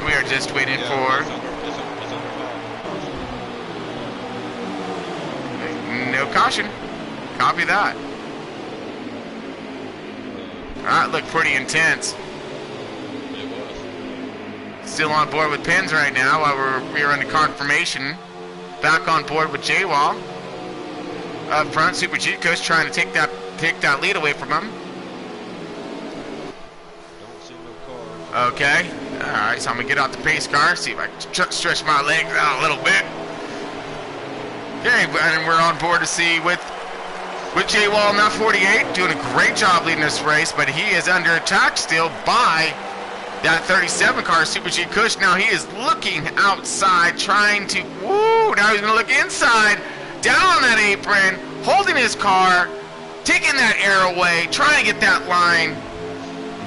We are just waiting for... No caution. Copy that. That looked pretty intense. Still on board with Pins right now while we're under confirmation. Back on board with J-Wall. Up front, Super G Coach trying to take that lead away from him. Don't see no cars. Okay. Alright, so I'm gonna get out the pace car, see if I can stretch my legs out a little bit. Okay, and we're on board to see with J-Wall in that 48, doing a great job leading this race, but he is under attack still by that 37 car, Super G Kush. Now he is looking outside, trying to, woo, now he's gonna look inside, down on that apron, holding his car, taking that air away, trying to get that line.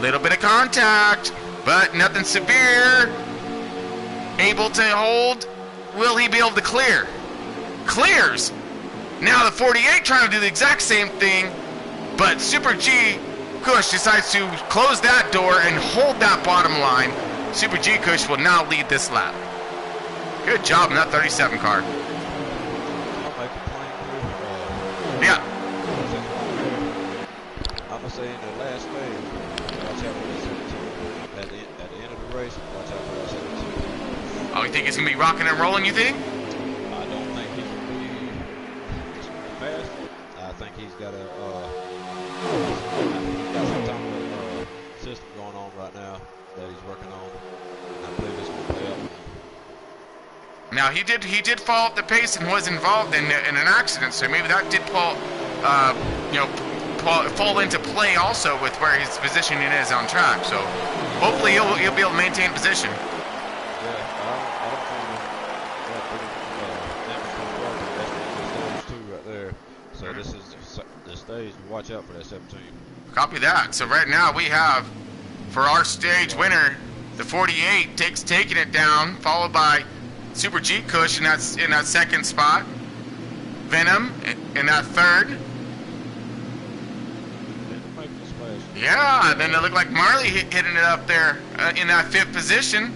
Little bit of contact, but nothing severe. Able to hold. Will he be able to clear? Clears. Now the 48 trying to do the exact same thing, but Super G Kush decides to close that door and hold that bottom line. Super G Kush will now lead this lap. Good job in that 37 car. Yeah. I'm gonna say in the last phase, watch out for that 17. At the end of the race, watch out for that 17. Oh, you think he's gonna be rocking and rolling? You think? I don't think he's gonna be fast. I think he's got some type of system going on right now that he's working on. And I believe it's gonna play up. Now he did fall off the pace and was involved in an accident, so maybe that did fall into play also with where his positioning is on track. So hopefully he'll be able to maintain position. Yeah, I don't think that's stage 2 right there. So this is the stage. Watch out for that 17. Copy that. So right now we have for our stage winner the 48 taking it down, followed by Super G Kush in that second spot. Venom in that third. Yeah, then it looked like Marley hitting it up there in that 5th position.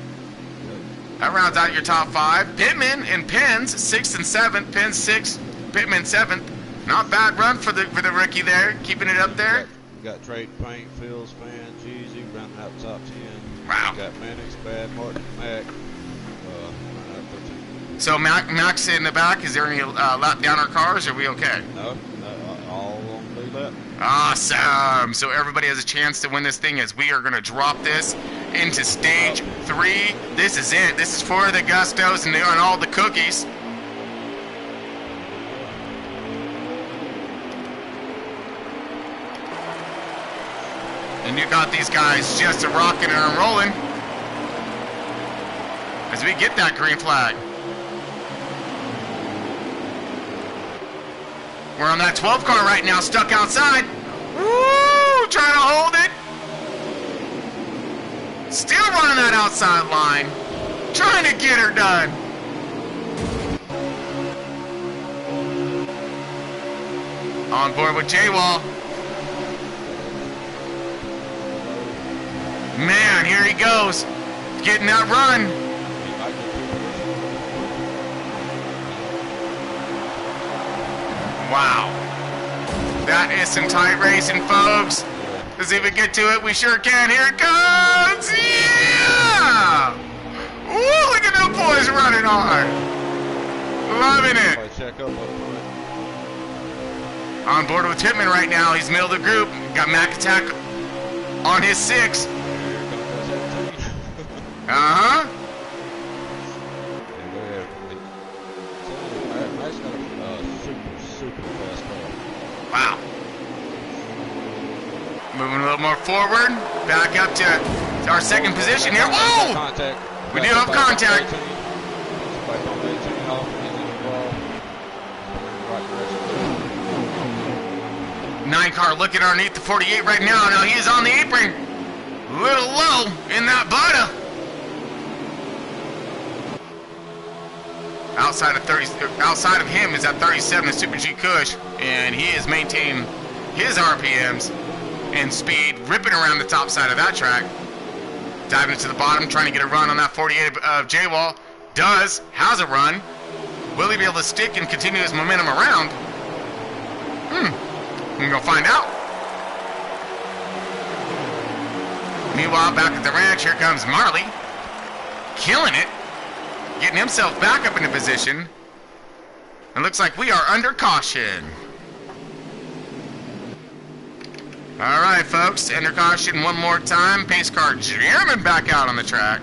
That rounds out your top 5. Pittman and Pins 6th and 7th. Pins 6th, Pittman 7th. Not bad run for the rookie there, keeping it up there. We got Trade Paint, Phil's Fan, Jeezy rounding out the top 10. Wow. We got Mannix, Bad Martin, Mac. So Max in the back, is there any lap downer cars? Are we okay? No, all on the lap. Awesome. So everybody has a chance to win this thing as we are going to drop this into stage 3. This is it. This is for the Gustos and all the cookies. And you got these guys just rocking and rolling as we get that green flag. We're on that 12 car right now, stuck outside. Woo! Trying to hold it. Still running that outside line. Trying to get her done. On board with J-Wall. Man, here he goes. Getting that run. Wow. That is some tight racing, folks. Let's see if we get to it. We sure can. Here it goes. Yeah! Ooh, look at them boys running on. Loving it. Check up up front. On board with Tippmann right now. He's middle of the group. Got Mac Attack on his 6. Uh-huh. Super fast car. Wow. Moving a little more forward. Back up to our second position here. Whoa! Contact. We do have contact. Somebody on 18 off. He's in the ball. Right direction. 9 car looking underneath the 48 right now. Now he is on the apron. A little low in that butter. Outside of him is that 37 of Super G Kush, and he is maintaining his RPMs and speed, ripping around the top side of that track. Diving to the bottom, trying to get a run on that 48 of J-Wall. Has a run. Will he be able to stick and continue his momentum around? We're going to find out. Meanwhile, back at the ranch, here comes Marley. Killing it. Getting himself back up into position. It looks like we are under caution. All right, folks. Under caution one more time. Pace car jamming back out on the track.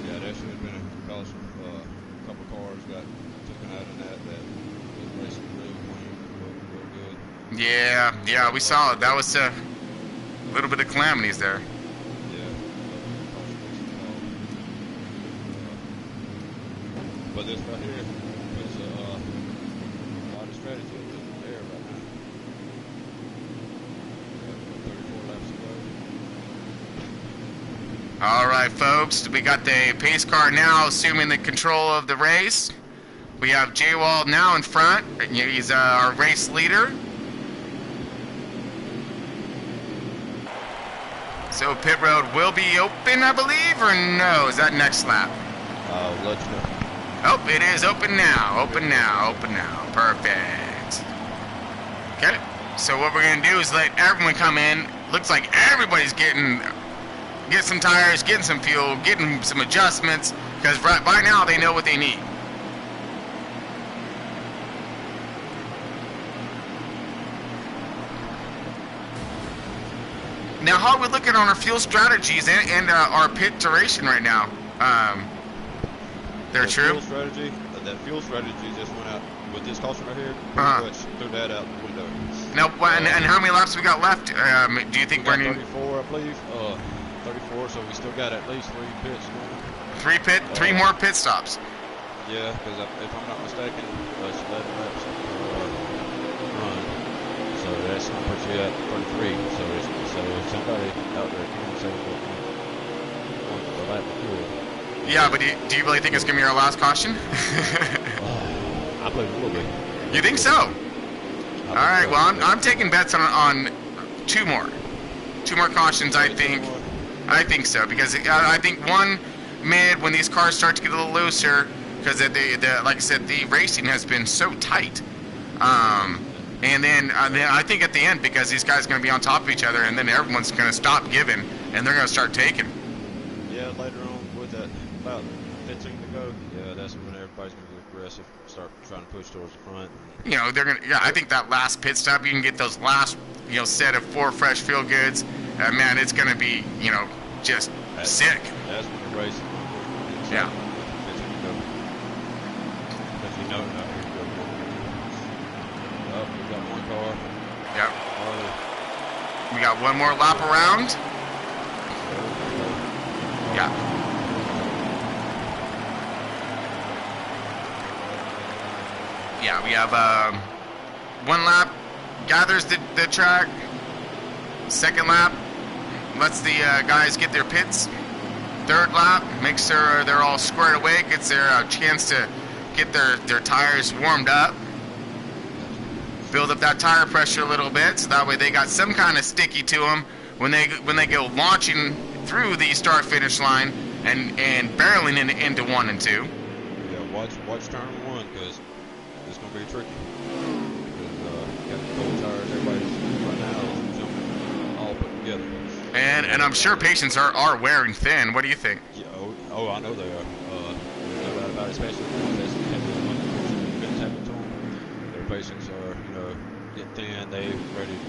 Yeah, there should have been a caution. A couple cars got taken out in that was racing really clean, real good. Yeah, we saw it. That was a little bit of calamities there. But this right here is a lot of strategy up there right now. 34 laps to go. All right, folks. We got the pace car now assuming the control of the race. We have J-Wall now in front. He's our race leader. So pit road will be open, I believe, or no? Is that next lap? I'll let you know. Oh, it is open now. Open now. Perfect. Okay. So what we're going to do is let everyone come in. Looks like everybody's getting some tires, getting some fuel, getting some adjustments, because by now they know what they need. Now, how are we looking on our fuel strategies and our pit duration right now? They're true. That fuel strategy just went out with this caution right here. Pretty much threw that out the window. Now, and how many laps we got left? Do you think we're in 34, I believe. 34, so we still got at least 3 pits going. Three more pit stops? Yeah, because if I'm not mistaken, it's 11 laps run. So that's gonna put you at 33. So if somebody out there can say what the lap before. Yeah, but do you really think it's going to be our last caution? I believe it will be. You think so? All right, well, I'm taking bets on 2 more. 2 more cautions, I think. I think so, because I think one mid, when these cars start to get a little looser, because like I said, the racing has been so tight. And then I think at the end, because these guys are going to be on top of each other, and then everyone's going to stop giving, and they're going to start taking. Yeah, later on with that, about 15 to go, yeah, that's when everybody's going to get aggressive, start trying to push towards the front. You know, they're going to, yeah, I think that last pit stop, you can get those last, set of 4 fresh feel goods. Man, it's going to be, just sick. That's when the race is Yeah. 15 to go. Because you know now, here we go. Oh, we got 1 car. Yep. We got 1 more lap around. Yeah. Yeah, we have 1 lap, gathers the track. 2nd lap, lets the guys get their pits. 3rd lap, makes sure they're all squared away, gets their chance to get their tires warmed up. Build up that tire pressure a little bit, so that way they got some kind of sticky to them when they go launching through the start-finish line and barreling into 1 and 2. Yeah, watch turn 1, because it's going to be tricky. got the cold tires. Everybody's right now jumping, all put together. And I'm sure patients are wearing thin. What do you think? Yeah, oh, I know they are. There's no doubt about it, especially the ones that's been happening to them. Their patients are, getting thin. They ready to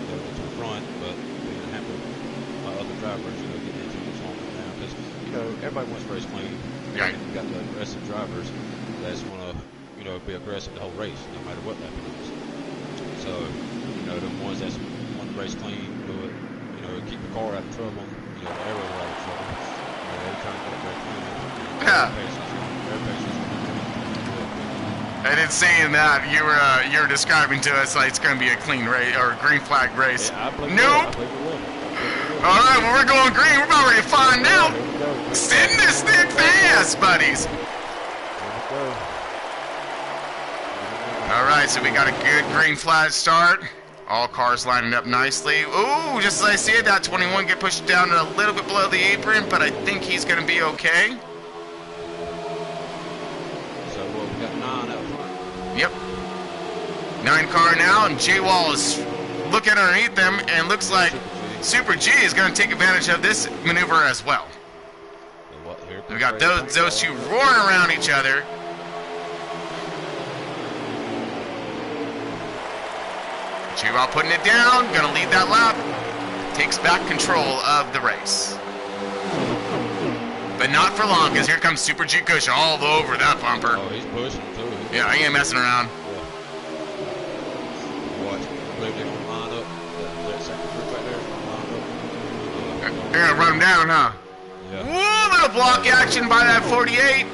get to the front, but being hampered by other drivers, getting into it, slowing them down. Because, everybody wants to race clean. Right. You got the aggressive drivers that's want to, be aggressive the whole race, no matter what that is. So, the ones that's want to race clean, do it, keep the car out of trouble, the aero out of trouble. They're trying to get it very clean. Yeah. Their patients And in saying that, you were describing to us like it's going to be a clean race or a green flag race. Yeah, I believe Nope. it will. All right, well, we're going green. We're about ready to find out. Send this thing fast, buddies. All right, so we got a good green flag start. All cars lining up nicely. Ooh, just as I see it, that 21 get pushed down a little bit below the apron, but I think he's going to be okay. So, we got 9 out front. Yep. 9 car now, and J-Wall is looking underneath them, and looks like Super G is going to take advantage of this maneuver as well. We got those two roaring around each other. J-Wall putting it down, going to lead that lap. Takes back control of the race. But not for long, because here comes Super G Kush all over that bumper. Oh, he's pushing too. Yeah, he ain't messing around. Watch, I believe they're going to line up. That second group right there is going to line up. They're going to run him down, huh? Yeah. Woo, little block action by that 48.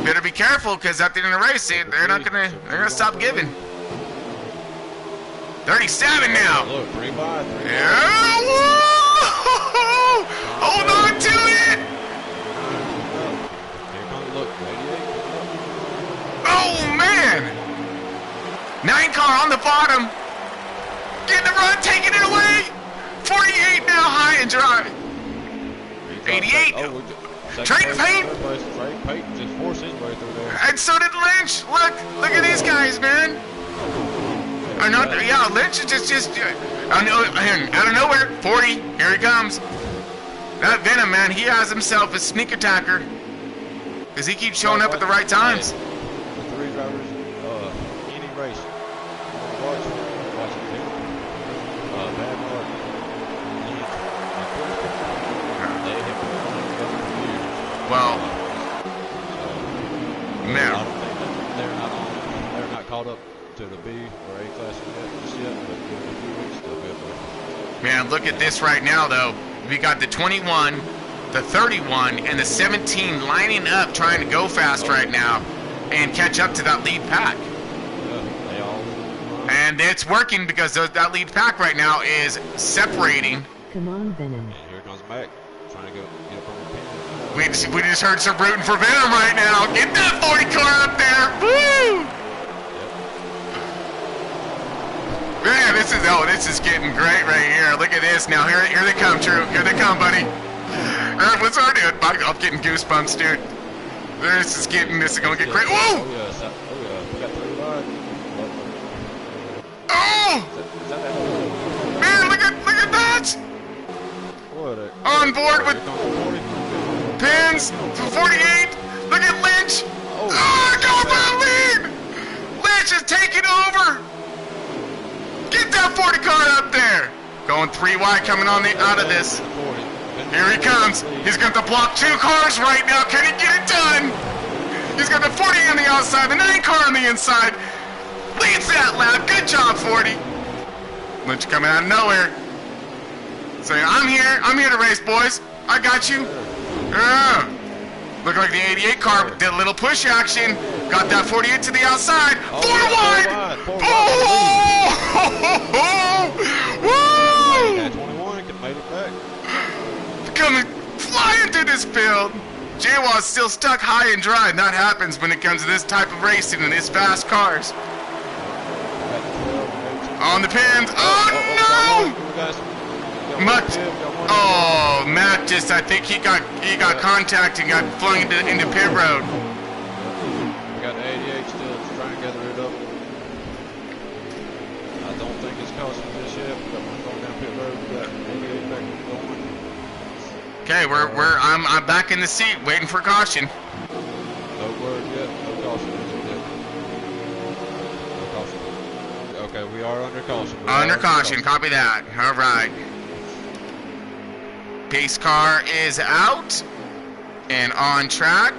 Better be careful, because at the end of the race, they're gonna stop giving. 37 now. Look, 3 by 3. Yeah, woo! Hold on to it. Here comes, look, 88. Oh man! 9 car on the bottom. Getting the run, taking it away. 48 now, high and dry. 88. Trade Payne. Trade Payne just forced his way through there. And so did Lynch. Look at these guys, man. Yeah, Lynch is just out of nowhere. 40, here he comes. That Venom, man, he has himself a sneak attacker. Because he keeps showing up at the right times. The 3 drivers, any race. Watch it too. Bad mark. They have been together for years. Well, man. I don't think they're not caught up to the B or A class just yet, but in a few weeks they'll be up there. Man, look at this right now, though. We got the 21, the 31, and the 17 lining up trying to go fast right now and catch up to that lead pack. Yeah, they all. And it's working because that lead pack right now is separating. Come on, Venom. And here comes Mac, trying to get up on the pin. We just heard some rooting for Venom right now. Get that 40 car up there. Woo! Man, this is getting great right here. Look at this now. Here they come, Drew. Here they come, buddy. What's our dude? I'm getting goosebumps, dude. This is gonna get great. Woo! Oh yeah, we got 3 wide. Oh! Is that Man, look at that! what? On board with Here comes the 40. pins for 48. Look at Lynch. Oh, go for the lead! Lynch is taking over. Get that 40 car up there. Going 3 wide coming on out of this. Here he comes. He's got to block 2 cars right now. Can he get it done? He's got the 40 on the outside, the 9 car on the inside. Leads that lap. Good job, 40. Lynch coming out of nowhere. Saying, I'm here to race, boys. I got you. Look like the 88 car did a little push action. Got that 48 to the outside. 4 wide. Woo! That 21 can make it back. Coming flying through this field. J-Wall's still stuck high and dry, and that happens when it comes to this type of racing and these fast cars. On the pins. Oh no! Matt just, I think he got contact and got flung into pit road. We got the 88 still trying to gather it up. I don't think it's costing this yet. We got one going down pit road. We got 88 back going. Okay, I'm back in the seat, waiting for caution. No word yet. No caution as of yet. No caution. Okay, we are under caution. Under caution, copy that. All right. Pace car is out and on track.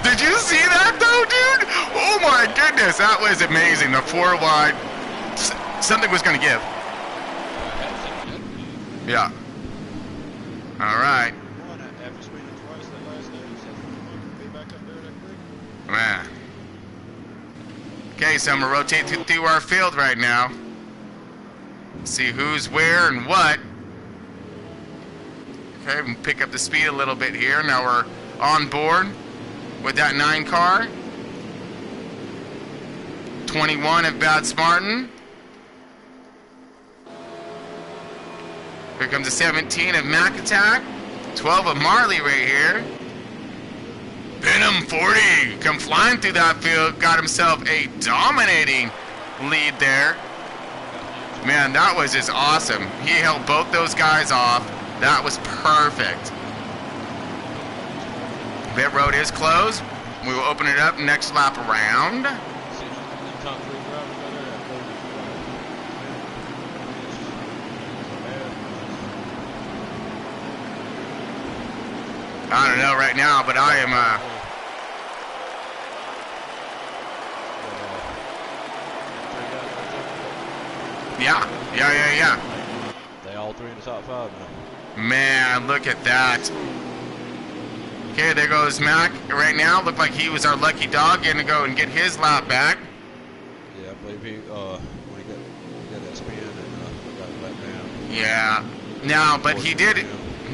Did you see that though, dude? Oh my goodness, that was amazing. The 4 wide, something was gonna give. Yeah. All right. Man. Okay, so I'm gonna rotate through our field right now. See who's where and what. Okay, we can pick up the speed a little bit here. Now we're on board with that 9 car. 21 of Bad Smartin. Here comes a 17 of Mac Attack. 12 of Marley right here. Venom 40 come flying through that field. Got himself a dominating lead there. Man, that was just awesome. He held both those guys off. That was perfect. Pit road is closed. We will open it up next lap around. I don't know right now, but I am yeah. They all 3 in the top 5 now. Man, look at that. Okay, there goes Mac right now. Looked like he was our lucky dog, gonna go and get his lap back. Yeah, I believe he when he got that spin and got let down. Yeah. Now, but he did.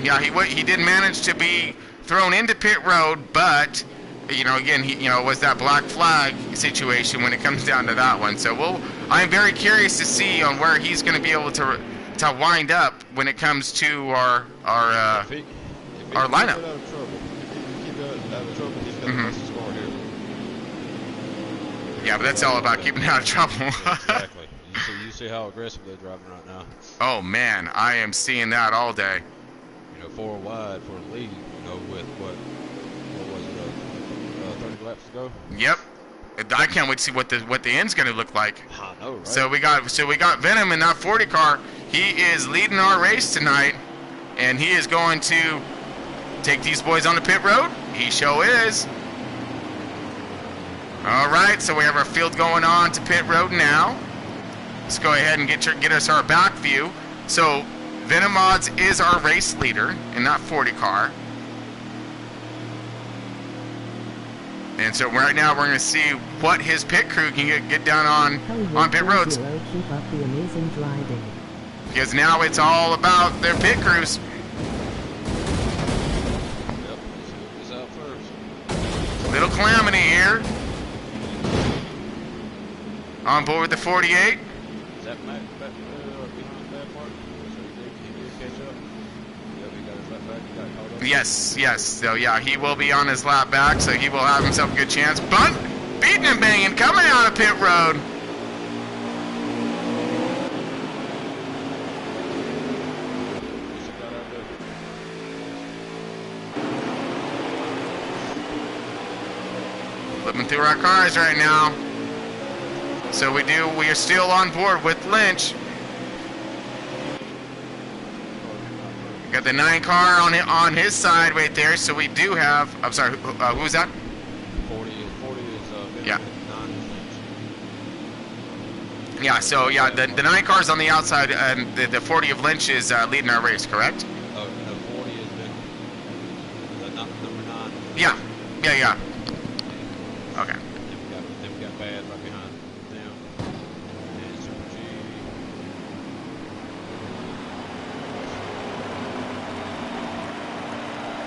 Yeah, he did manage to be thrown into pit road, but you know, again, he was that black flag situation when it comes down to that one. So I'm very curious to see on where he's going to be able to wind up when it comes to our lineup. Yeah, but that's all about keeping out of trouble. Exactly. You see how aggressive they're driving right now. Oh man, I am seeing that all day. 4 wide for the lead. With what was it? 30 laps to go. Yep. I can't wait to see what the end's going to look like. I know, right? So we got Venom in that 40 car. He is leading our race tonight, and he is going to take these boys on the pit road. He sure is. All right, so we have our field going on to pit road now. Let's go ahead and get us our back view. So Venom Mods is our race leader in that 40 car. And so right now we're going to see what his pit crew can get down on pit roads. Keep up the amazing driving. Because now it's all about their pit crews. Yep, he's out first. Little calamity here. On board with the 48. Is that Mac behind that mark? So he did catch up. Yep, he got his lap back. He got caught up. Yes. So yeah, he will be on his lap back, so he will have himself a good chance. Bunt, beating and banging, coming out of pit road. Flipping through our cars right now. So we are still on board with Lynch. Got the 9 car on his side right there, so we do have. I'm sorry, who's that? 40 is yeah. 9 is Yeah. So yeah, the 9 cars on the outside, and the 40 of Lynch is leading our race, correct? Oh no, 40 is number 9. Yeah. Okay. Then we got Bad right behind them, and Super G.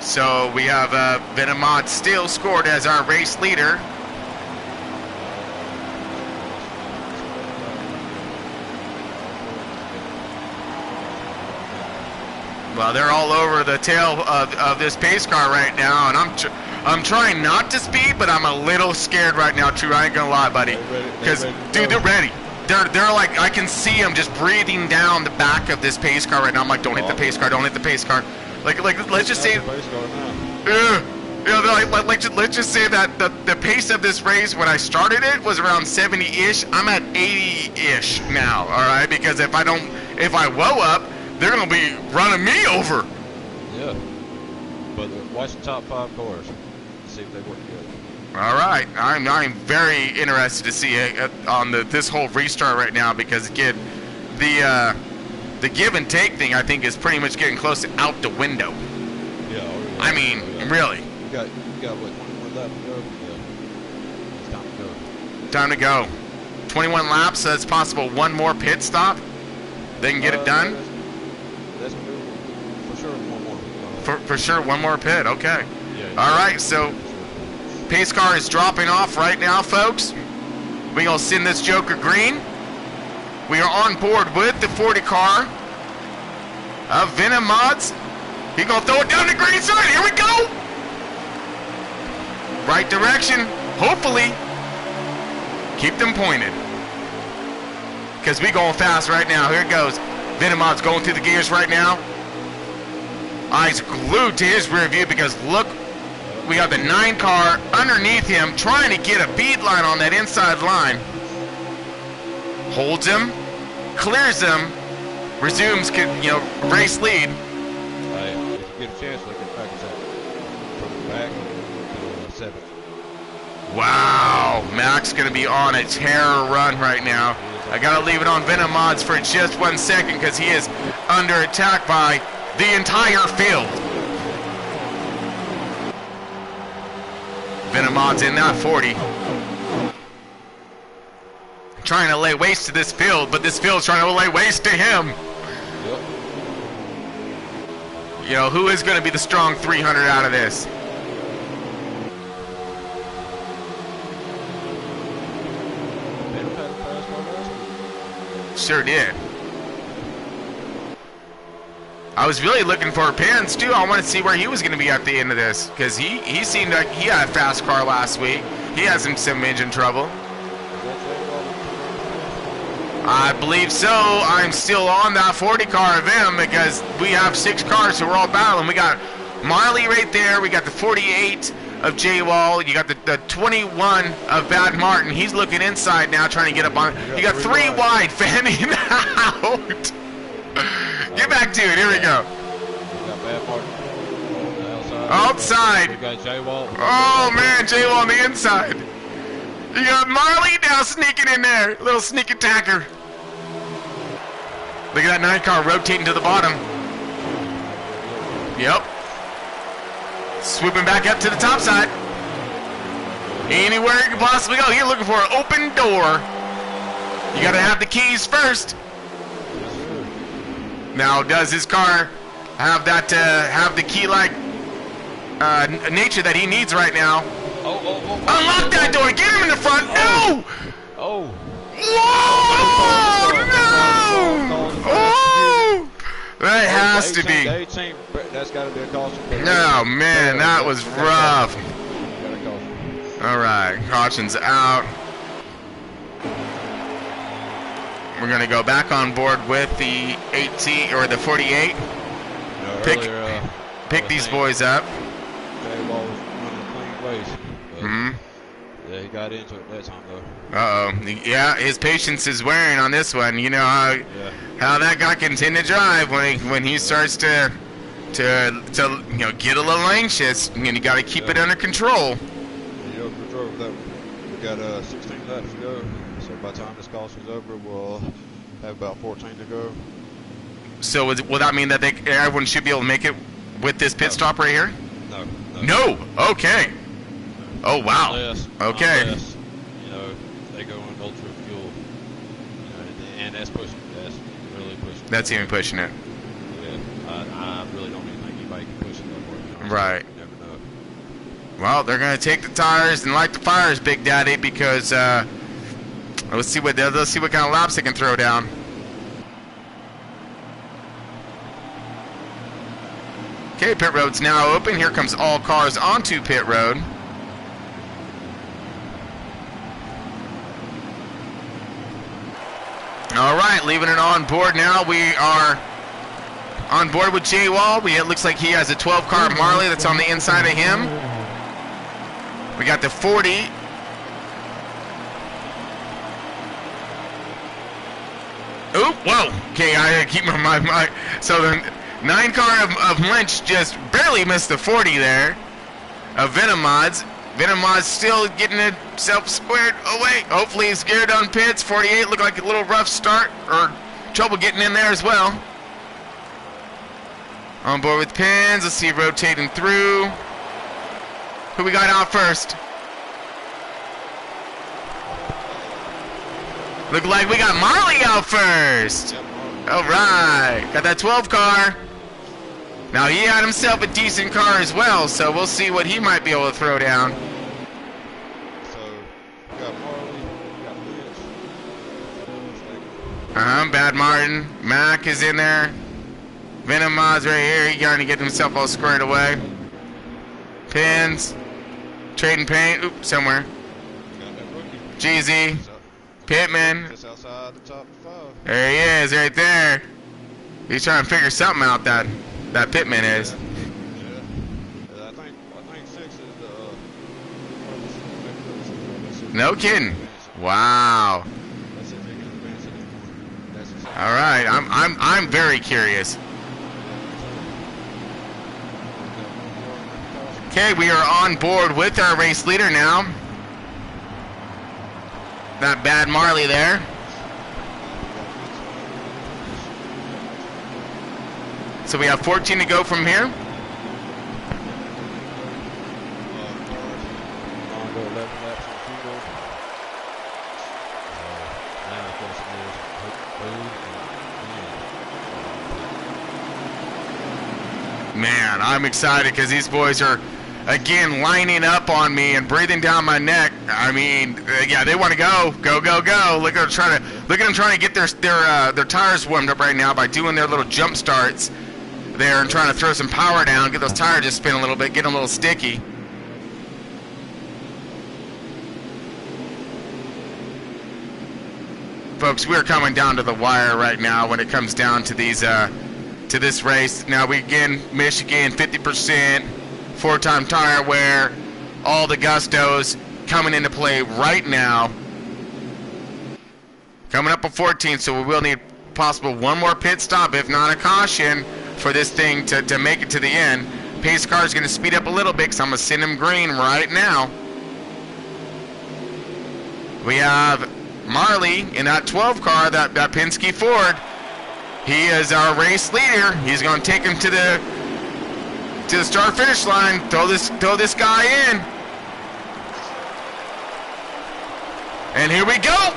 So we have Venomod still scored as our race leader. Well, they're all over the tail of this pace car right now, and I'm trying not to speed, but I'm a little scared right now, True. I ain't gonna lie, buddy. Because, dude, they're ready. They're like, I can see them just breathing down the back of this pace car right now. I'm like, don't hit the pace car, don't hit the pace car. Like let's just say, let's just say that the pace of this race when I started it was around 70-ish. I'm at 80-ish now, all right? Because if I woe up, they're gonna be running me over. Yeah. But watch the top 5 cars. See if they work together. All right, I'm very interested to see on this whole restart right now, because again, the give and take thing I think is pretty much getting close to out the window. Yeah. I mean, really. You got what, 21 laps to go? Yeah. It's time to go. Time to go. 21 laps, so it's possible one more pit stop. They can get it done. That's for sure one more. For sure, one more pit. Okay. Yeah. All right, so pace car is dropping off right now, folks. We gonna send this Joker green. We are on board with the 40 car of Venom Mods. He gonna throw it down the green side. Here we go. Right direction. Hopefully, keep them pointed. Because we going fast right now. Here it goes. Venom Mods going through the gears right now. Eyes glued to his rear view, because look, we got the 9 car underneath him trying to get a bead line on that inside line. Holds him, clears him, resumes, race lead. If you get a chance, look at back from the back to 7th. Wow, Mac's gonna be on a terror run right now. I gotta leave it on Venom Mods for just 1 second, because he is under attack by the entire field. Venom Mods in that 40. Trying to lay waste to this field, but this field's trying to lay waste to him. Yep. Who is going to be the strong 300 out of this? Sure did. I was really looking for pins too. I want to see where he was going to be at the end of this, because he seemed like he had a fast car last week. He has some engine trouble. I believe so. I'm still on that 40 car of him, because we have 6 cars, so we're all battling. We got Marley right there. We got the 48 of J-Wall. You got the 21 of Bad Martin. He's looking inside now, trying to get up on. You got 3 wide fanning out. Get back to it. Here we go. We got Bad Martin on the outside. We got J-Wall. Oh, man. J-Wall on the inside. You got Marley now sneaking in there. Little sneak attacker. Look at that 9 car rotating to the bottom. Yep. Swooping back up to the top side. Anywhere you can possibly go. You're looking for an open door. You got to have the keys first. Now, does his car have that have the key-like nature that he needs right now? Unlock that door. Get him in the front. No! Oh. Whoa! No! Oh! That has to be. That's got to be a caution. No, man, that was rough. All right, caution's out. We're gonna go back on board with the 18 or the 48. Pick these boys up. J-Wall was running a clean race. Yeah, he got into it that time though. Yeah, his patience is wearing on this one. You know how that guy can tend to drive when he starts to get a little anxious, and you got to keep it under control. You have control of that one. We got 16 laps to go, so by the time this caution's over, we'll have about 14 to go. So will that mean that everyone should be able to make it with this pit stop right here? No. Okay. Oh wow. Okay. Unless, they go in ultra fuel, and that's pushing. That's really pushing. That's even pushing it. Yeah, I really don't even think anybody can push it that far. Right. You never know. Well, they're gonna take the tires and light the fires, Big Daddy, because let's see what kind of laps they can throw down. Okay, pit road's now open. Here comes all cars onto pit road. All right, leaving it on board now. We are on board with Jay Wall. It looks like he has a 12-car Marley that's on the inside of him. We got the 40. Oh, whoa. Okay, I keep my so the 9-car of Lynch just barely missed the 40 there. Of Venomods. Venomods still getting himself squared away. Hopefully he's geared on pits. 48 looked like a little rough start, or trouble getting in there as well. On board with pins. Let's see, rotating through. Who we got out first? Look like we got Marley out first. All right, got that 12 car. Now he had himself a decent car as well, so we'll see what he might be able to throw down. So, we got Marley, we got Lynch. Bad Martin. Mac is in there. Venomoz right here. He's trying to get himself all squared away. Pins. Trading paint. Oop, somewhere. Got that rookie. GZ. Pittman. Just outside the top 5. There he is, right there. He's trying to figure something out, that Pittman is. Yeah. I think 6 is the No kidding. Wow. Let's see if they can advance it anymore. That's the second. All right, I'm very curious. Okay, we are on board with our race leader now. That bad Marley there. So we have 14 to go from here. Go 11 laps on Kudo. Now the question is, Man, I'm excited because these boys are, again, lining up on me and breathing down my neck. I mean, yeah, they want to go. Go, go, go. Look at them trying to get their tires warmed up right now by doing their little jump starts there and trying to throw some power down, get those tires just spin a little bit, get them a little sticky. Folks, we're coming down to the wire right now when it comes down to these to this race. Now we again, Michigan 50%, 4-time tire wear, all the gustos coming into play right now. Coming up on 14, so we will need possible one more pit stop, if not a caution, for this thing to make it to the end. Pace car is going to speed up a little bit because I'm going to send him green right now. We have Marley in that 12 car, that Penske Ford. He is our race leader. He's going to take him to the start finish line. Throw this guy in. And here we go.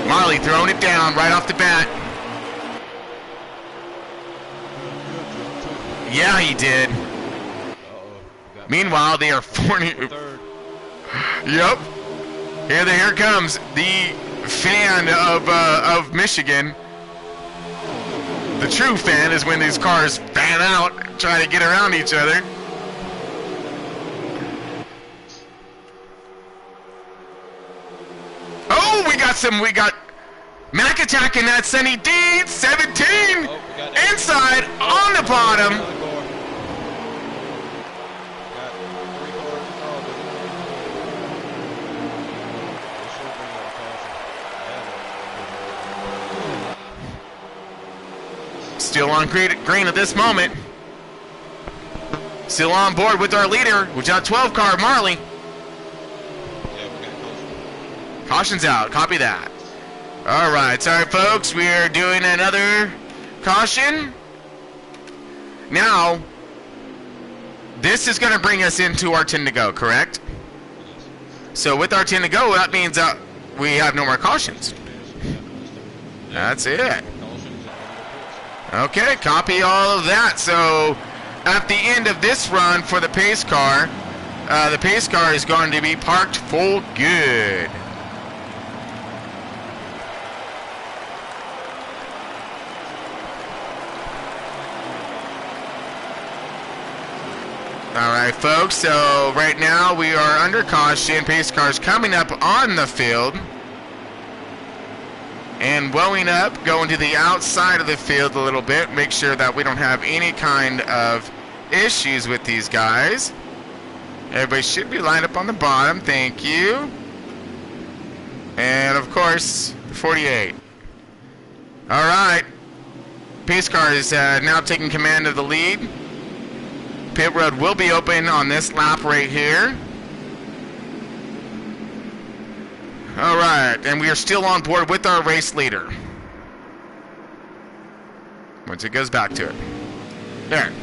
Marley throwing it down right off the bat. Yeah, he did. Meanwhile, they are 40. Yep. Here comes the fan of Michigan. The true fan is when these cars fan out, trying to get around each other. Oh, we got Mac attacking that Sunny D, 17, inside, on the bottom. Still on green at this moment. Still on board with our leader, which got 12 car Marley. Caution's out, copy that. All right, sorry folks, we are doing another caution. Now, this is going to bring us into our 10 to go, correct? So with our 10 to go, that means we have no more cautions. That's it. Okay, copy all of that. So at the end of this run for the pace car is going to be parked for good. All right, folks. So right now we are under caution. Pace cars coming up on the field. And blowing up, going to the outside of the field a little bit. Make sure that we don't have any kind of issues with these guys. Everybody should be lined up on the bottom. Thank you. And, of course, the 48. All right. Pace car is now taking command of the lead. Pit road will be open on this lap right here. All right, and we are still on board with our race leader. Once it goes back to it. There.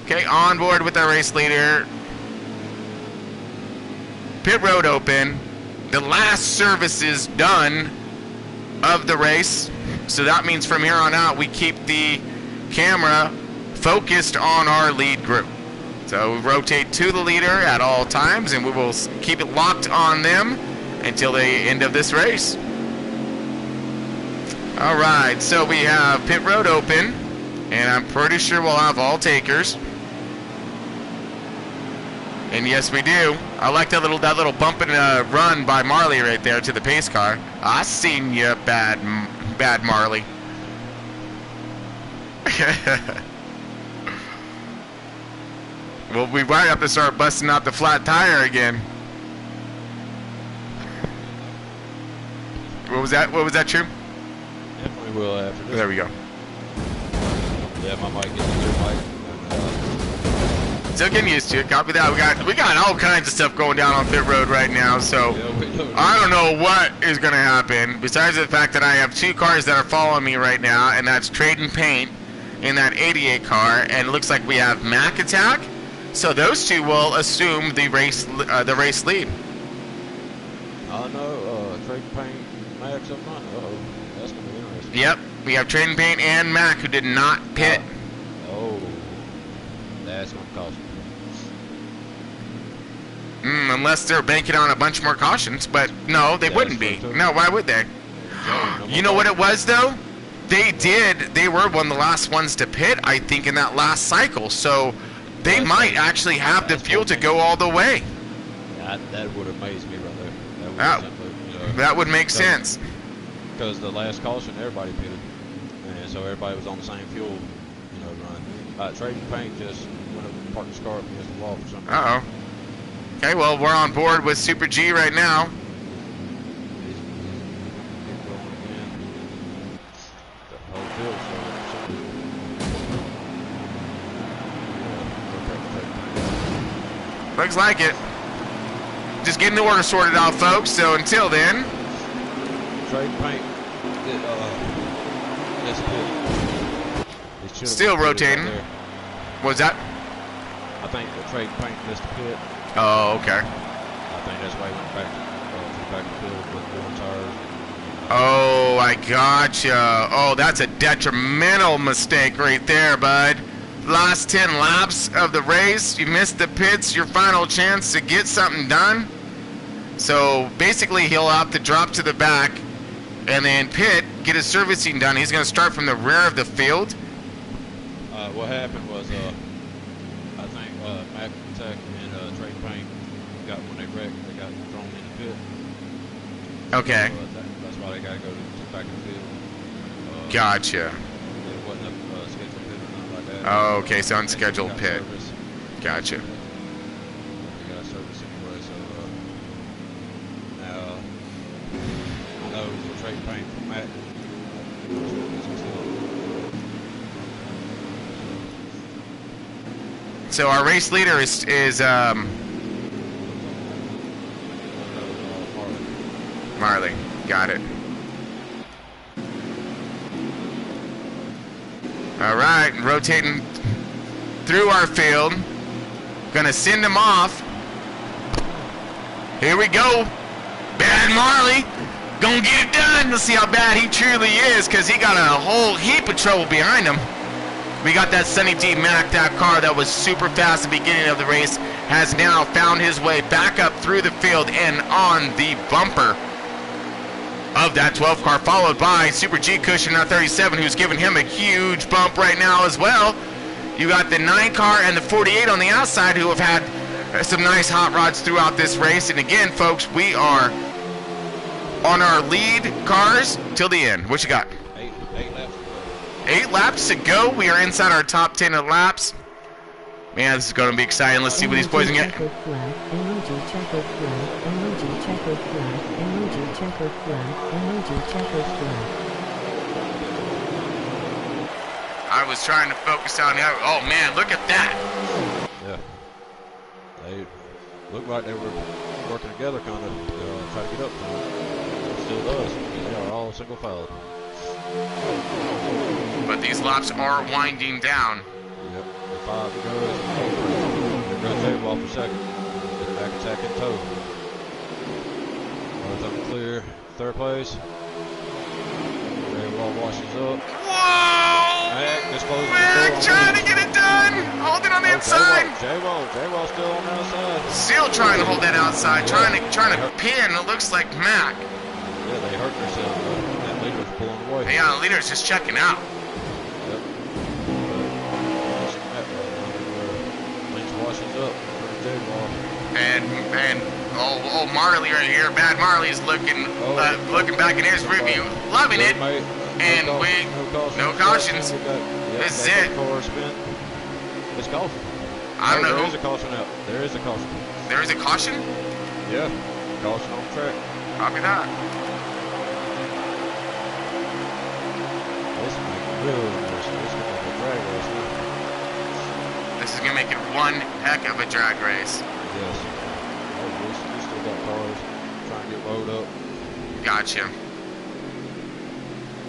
Okay, on board with our race leader. Pit road open. The last service is done of the race. So that means from here on out, we keep the camera focused on our lead group. So we rotate to the leader at all times, and we will keep it locked on them until the end of this race. All right, so we have pit road open, and I'm pretty sure we'll have all takers. And yes, we do. I like that little bump and run by Marley right there to the pace car. I seen you, bad Marley. Well, we might have to start busting out the flat tire again. What was that? What was that, True? Definitely will after this. There we go. Yeah, my mic gets your mic. Still getting used to it. Copy that. We got all kinds of stuff going down on pit road right now. So I don't know what is going to happen. Besides the fact that I have two cars that are following me right now, and that's Trading Paint in that 88 car, and it looks like we have Mac Attack. So those two will assume the race lead. No, Trading Paint, Max up front. Uh-oh, that's going to be interesting. Yep, we have Trading Paint and Mac who did not pit. Oh, that's going to cost me. Unless they're banking on a bunch more cautions, but no, they wouldn't be. No, why would they? You know what it was though? They were one of the last ones to pit, I think, in that last cycle. So they might actually have the fuel to go all the way. That would amaze me right there. That would make sense. Because the last caution, everybody pitted, and so everybody was on the same fuel, run. Trading Paint just went up and parked his car up against the wall for some reason. Uh-oh. Okay, well, we're on board with Super G right now. Looks like it. Just getting the order sorted out, folks. So until then, Trading Paint still rotating. Right, what was that? I think the Trading Paint missed the pit. Oh, okay. I think that's why he went back to the field with more tires. Oh, I gotcha. Oh, that's a detrimental mistake right there, bud. Last 10 laps of the race, you missed the pits, your final chance to get something done. So basically, he'll have to drop to the back and then pit, get his servicing done. He's going to start from the rear of the field. What happened was, I think Mac Tech and Trading Paint when they wrecked, they got thrown in the pit. Okay. So, that's why they got to go to the back of the field. Gotcha. It wasn't a scheduled pit or nothing like that. Oh, okay, so unscheduled pit. Service. Gotcha. They got service anyway, so now I know it's a Trading Paint from Mac. So our race leader is Marley. Got it. All right, rotating through our field. Gonna send him off. Here we go. Bad Marley. Gonna get it done. Let's see how bad he truly is, because he got a whole heap of trouble behind him. We got that Sunny D Mac, that car that was super fast at the beginning of the race, has now found his way back up through the field and on the bumper of that 12 car, followed by Super G Cushion, our 37, who's giving him a huge bump right now as well. You got the 9 car and the 48 on the outside who have had some nice hot rods throughout this race. And again, folks, we are on our lead cars till the end. What you got? 8 laps. 8 laps to go. We are inside our top 10 of laps. Man, this is going to be exciting. Let's see what these boys can get. Checkered flag, emoji checkered flag, emoji checkered flag, emoji checkered flag, emoji checkered flag. I was trying to focus on the other. Oh man, look at that. Yeah. They looked like they were working together, kind of try to get up to it. It still does. They are all single file. But these laps are winding down. Yep. The 5 to go. There goes J-Ball for second. Get back attack in tow. Both of them clear. Third place. J-Ball washes up. Whoa! Mac trying to get it done. Hold it on the inside. J-Ball still on the outside. Still trying to hold that outside. Trying to pin. It looks like Mac. Yeah, they hurt themselves. That leader's pulling away. Yeah, the leader's just checking out. Yep. Lynch washes up for J-Ball. And Marley right here. Bad Marley's looking back in his review, loving it. And no cautions. This is it. It's caution. I don't know. There is a caution out. There is a caution. There is a caution? Yeah. Caution on the track. Copy that. This is making really nice. This is going to be a drag race now. This is going to make it one heck of a drag race. Yes. Oh, we still got cars trying to get loaded up. Gotcha.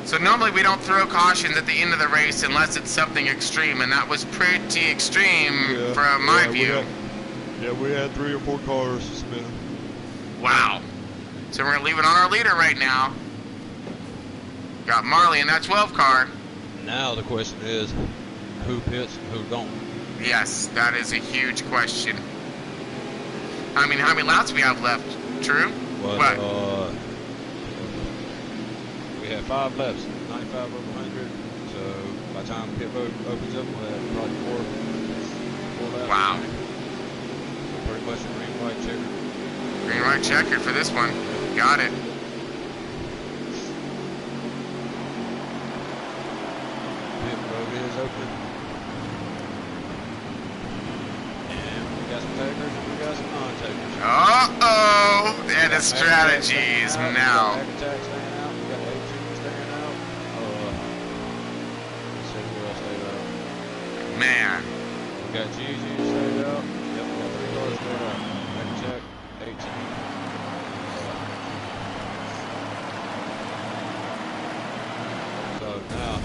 So normally we don't throw cautions at the end of the race unless it's something extreme, and that was pretty extreme from my view. We had 3 or 4 cars suspended. Wow. So we're going to leave it on our leader right now. Got Marley in that 12 car. Now the question is, who pits and who don't? Yes, that is a huge question. I mean, how many laps we have left? True? What? We have 5 laps, 95 over 100. So by the time pit road opens up, we'll have probably 4 laps. Wow. So pretty much a green white checker. Green white checker for this one. Got it. Pit road is open. And we got some takers and we got some non-takers. Uh-oh! And the strategies now. Back attack staying out. We got 18 staying out. Let's see who else stayed out. Man. We got Gigi stayed out. Yep, we got 3 cars stayed out. Back attack, 18. So now,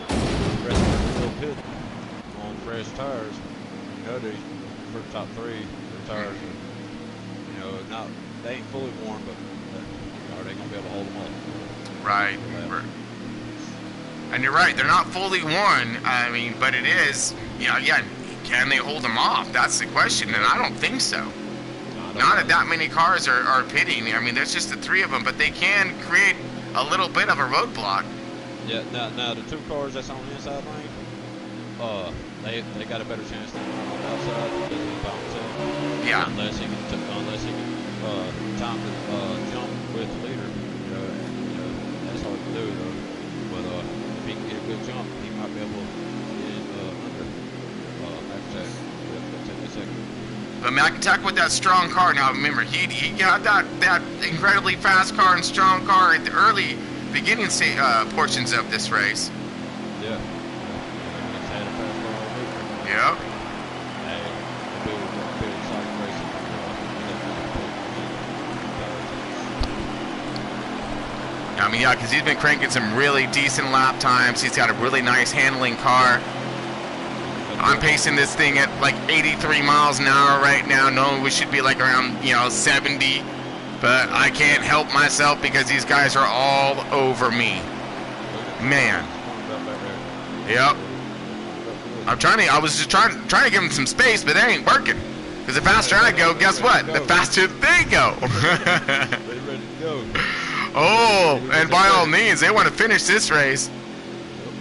the rest of the field pit on fresh tires. You know, for the top 3, the tires are, they ain't fully worn, but are they going to be able to hold them up? Right. And you're right, they're not fully worn. I mean, but it is, again, can they hold them off? That's the question, and I don't think so. Not that many cars are pitting. I mean, there's just the 3 of them, but they can create a little bit of a roadblock. Yeah, now the 2 cars that's on the inside lane, they got a better chance than on the outside because of the bounce out. Yeah. Unless he can time to jump with the leader. That's hard to do though. But if he can get a good jump, he might be able to get in under Mac Attack. Take a second. But Mac Attack with that strong car. Now remember, he got that incredibly fast car and strong car at the early beginning portions of this race. Yeah. Yep. I mean, yeah, because he's been cranking some really decent lap times. He's got a really nice handling car. I'm pacing this thing at like 83 miles an hour right now. No, we should be like around, 70. But I can't help myself because these guys are all over me. Man. Yep. I was just trying to give them some space, but that ain't working. Because the faster I go, guess what? The faster they go. They ready to go. Oh, and by all means, they want to finish this race.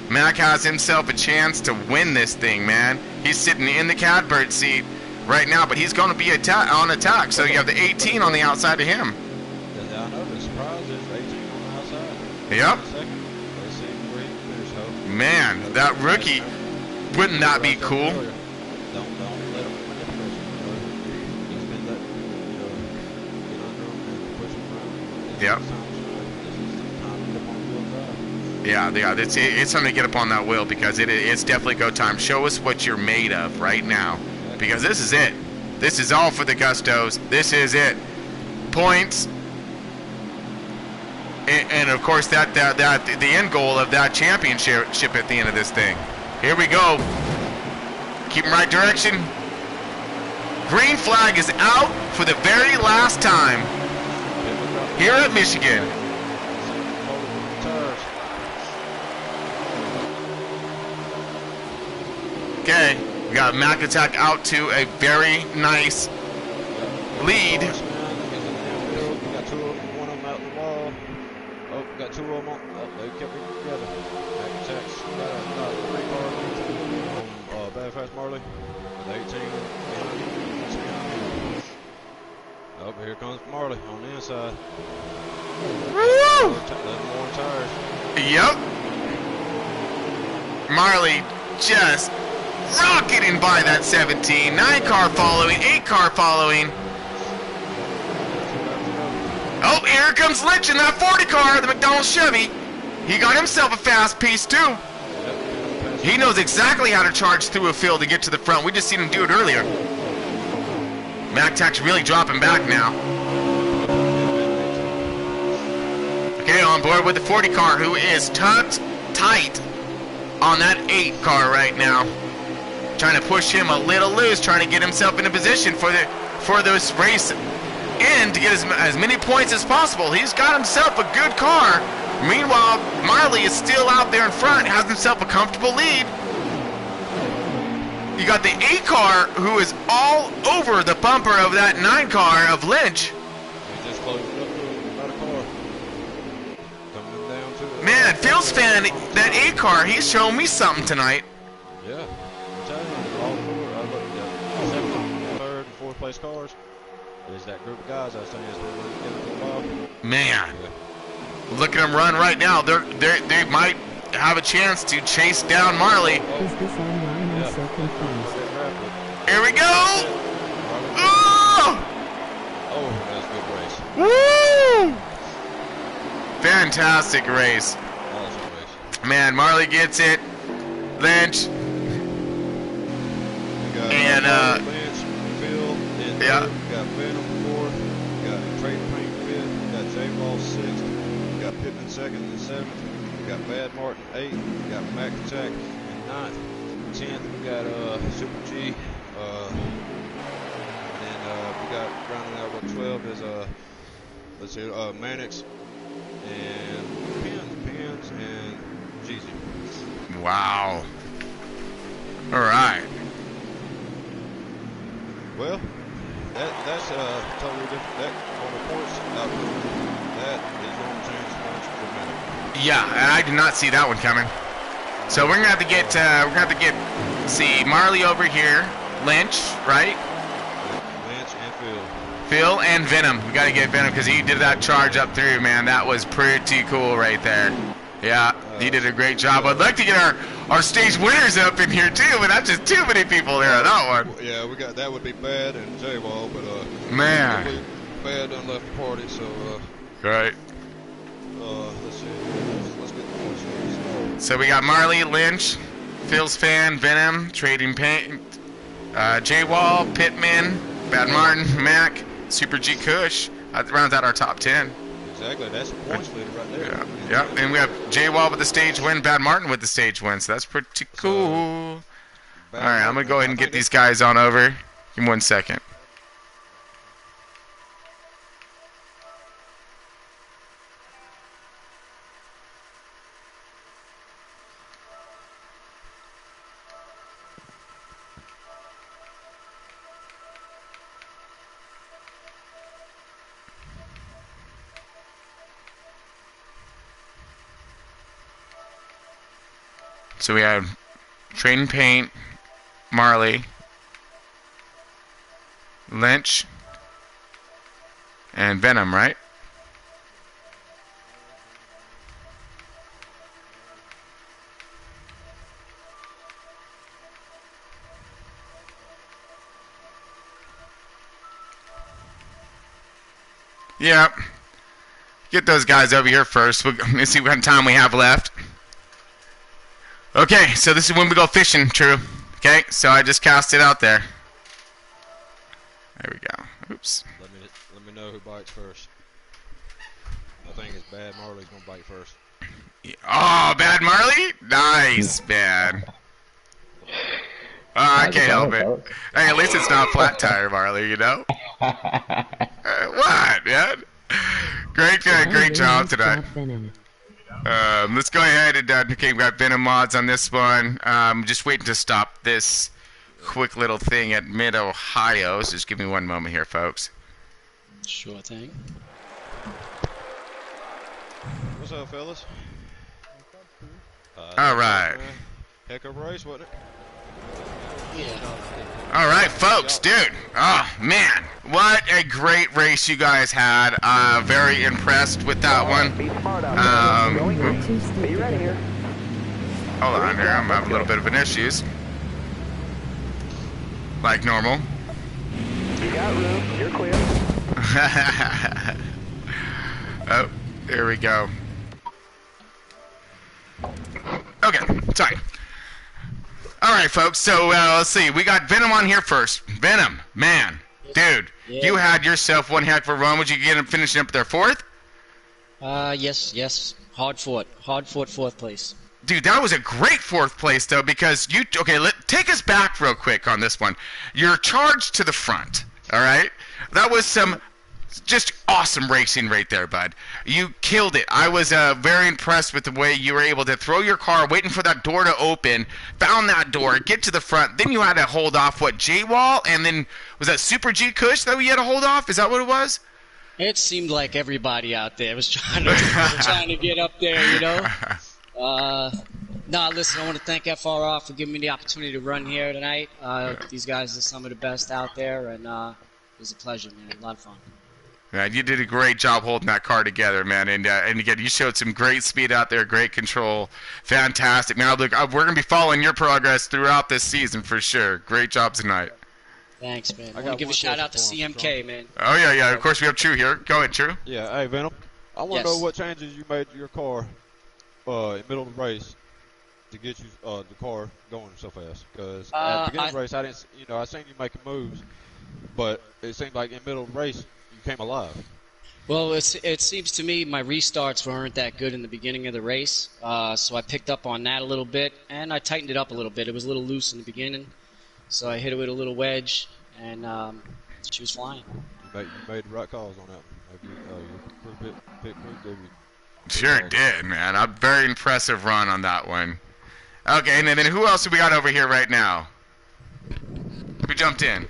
Mac has himself a chance to win this thing, man. He's sitting in the catbird seat right now, but he's going to be on attack. So you have the 18 on the outside of him. Yeah, I know the surprise is 18 on the outside. Yep. Second. Let's see where he can finish, ho. Man, that rookie, wouldn't that be cool? Don't let him manipulate you. He's been let get under him and push him around. Yep. Yeah, it's time to get up on that wheel because it's definitely go time. Show us what you're made of right now, because this is it. This is all for the Gustos. This is it. Points, and of course that the end goal of that championship at the end of this thing. Here we go. Keep in right direction. Green flag is out for the very last time here at Michigan. Okay, we got Mac Attack out to a very nice lead. We got two of them, one of them out the wall. Oh, we got two of them on. Oh, they kept it together. Mac Attack's got a 3-car lead on Bad Fast Marley with 18. Oh, here comes Marley on the inside. Woo! More tires. Yep. Marley just rocketing by that 17. 9-car following, 8-car following. Oh, here comes Lynch in that 40 car, the McDonald's Chevy. He got himself a fast piece too. He knows exactly how to charge through a field to get to the front. We just seen him do it earlier. MacTac's really dropping back now. Okay, on board with the 40 car, who is tucked tight on that 8 car right now. Trying to push him a little loose, trying to get himself in a position for this race in to get as many points as possible. He's got himself a good car. Meanwhile, Marley is still out there in front, has himself a comfortable lead. You got the 8 car who is all over the bumper of that 9 car of Lynch. He just closed up to another car. Coming down to it. Man, Phil's fan, that 8 car, he's showing me something tonight. Yeah, I'm telling you, all four. I looked at second, third, and fourth place cars. There's that group of guys I was saying has been really together for a while. Man, Yeah. look at them run right now. They might have a chance to chase down Marley. Is this online? I'm so confused. Here we go! Oh! Oh, that was a good race. Woo! Fantastic race. Awesome race. Man, Marley gets it. Lynch. We got And, Lynch, Phil, and yeah. third. We got Venom fourth. We got Trade Paint fifth. We got J-Ball sixth. We got Pittman second and seventh. We got Bad Martin eighth. We got Mac Attack in ninth. 10th, we got Super G. And we got rounding out with 12 is let's see, Mannix and Pins and Jeezy. Wow. All right. Well, that's totally different. That on the points output, that is going to change points dramatically. Yeah, and I did not see that one coming. So we're gonna have to get see Marley over here, Lynch, right? Lynch and Phil. Phil and Venom. We gotta get Venom because he did that charge up through, man. That was pretty cool right there. Yeah, he did a great job. I'd like to get our stage winners up in here too, but that's just too many people there on that one. Yeah, we got that would be Bad and J-Wall, but Man. Bad done left the party, so Right. let's see. Let's get the points. So we got Marley, Lynch, Phil's fan, Venom, Trading Paint, J-Wall, Pittman, Bad Martin, Mac, Super G Kush. That rounds out our top 10. Exactly, that's the points leader right there. Yeah, and we have J-Wall with the stage win, Bad Martin with the stage win, so that's pretty cool. All right, I'm going to go ahead and get these guys on over. Give me 1 second. So we have Train Paint, Marley, Lynch, and Venom, right? Yep. Get those guys over here first. Let's see what time we have left. Okay, so this is when we go fishing, True. Okay, so I just cast it out there. There we go. Oops. Let me know who bites first. I think it's Bad Marley's gonna bite first. Oh, Bad Marley? Nice, Bad. I can't help it. Hey, at least it's not flat tire, Marley, you know? What, man? Great job tonight. Let's go ahead and we've got Venom mods on this one. Just waiting to stop this quick little thing at Mid-Ohio. So just give me one moment here, folks. Sure thing. What's up, fellas? All right. Heck of a race, wasn't it? All right, folks, dude. Oh, man. What a great race you guys had. Very impressed with that one. Be ready here. Hold on here. I'm having a little bit of an issues. Like normal. You got room. You're clear. Oh, there we go. Okay, sorry. Alright, folks, so let's see. We got Venom on here first. Venom, man, dude, you had yourself one heck of a run. Would you get him finishing up there fourth? Yes. Hard fought fourth place. Dude, that was a great fourth place, though, because you... Okay, take us back real quick on this one. You're charged to the front, all right? That was some just awesome racing right there, bud. You killed it. I was very impressed with the way you were able to throw your car, waiting for that door to open, found that door, get to the front. Then you had to hold off, what, J-Wall? And then, was that Super G Kush that we had to hold off? Is that what it was? It seemed like everybody out there was trying to get up there, you know? Listen, I want to thank FRR for giving me the opportunity to run here tonight. These guys are some of the best out there, and it was a pleasure, man. A lot of fun. Man, you did a great job holding that car together, man. And again, you showed some great speed out there, great control. Fantastic. Man, look, we're going to be following your progress throughout this season for sure. Great job tonight. Thanks, man. I want to give a shout out to CMK, man. Oh, yeah. Of course, we have True here. Go ahead, True. Yeah, hey, Venom. I want to know what changes you made to your car in the middle of the race to get you the car going so fast. Because at the beginning of the race, I didn't, I seen you making moves, but it seemed like in the middle of the race, you came alive. Well, it seems to me my restarts weren't that good in the beginning of the race, so I picked up on that a little bit, and I tightened it up a little bit. It was a little loose in the beginning, so I hit it with a little wedge, and she was flying. You made the right calls on that one. You picked pretty Sure did, man. A very impressive run on that one. Okay, and then who else have we got over here right now? Who jumped in?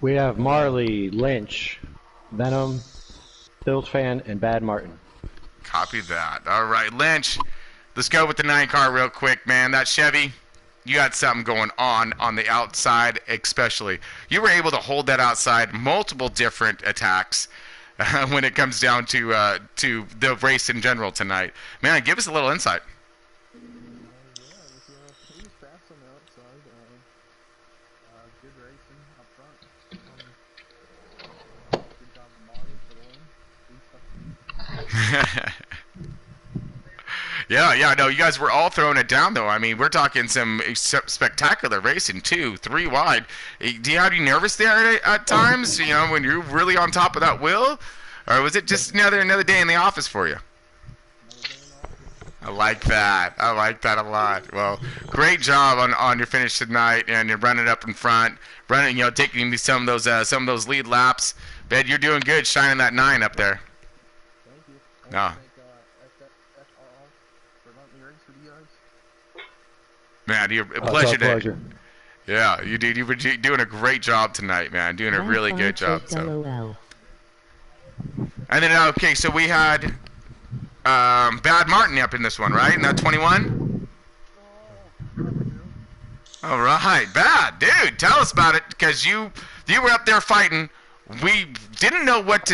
We have Marley, Lynch, Venom, Bills Fan, and Bad Martin. Copy that. All right, Lynch, let's go with the 9 car real quick, man. That Chevy, you got something going on the outside especially. You were able to hold that outside multiple different attacks when it comes down to the race in general tonight. Man, give us a little insight. He was fast on the outside. Good racing up front. Good job of Marty for the win. Yeah, no, you guys were all throwing it down, though. I mean, we're talking some spectacular racing, 2, 3 wide. Do you have you nervous there at times, when you're really on top of that wheel? Or was it just another day in the office for you? I like that. I like that a lot. Well, great job on your finish tonight, and you're running up in front, taking some of those lead laps. Ben, you're doing good, shining that 9 up there. Thank you. No. Man, you're a pleasure. Yeah, you were doing a great job tonight, man. Doing a really good job. So. And then okay, so we had Bad Martin up in this one, right? In that 21. All right, bad dude. Tell us about it because you were up there fighting. We didn't know what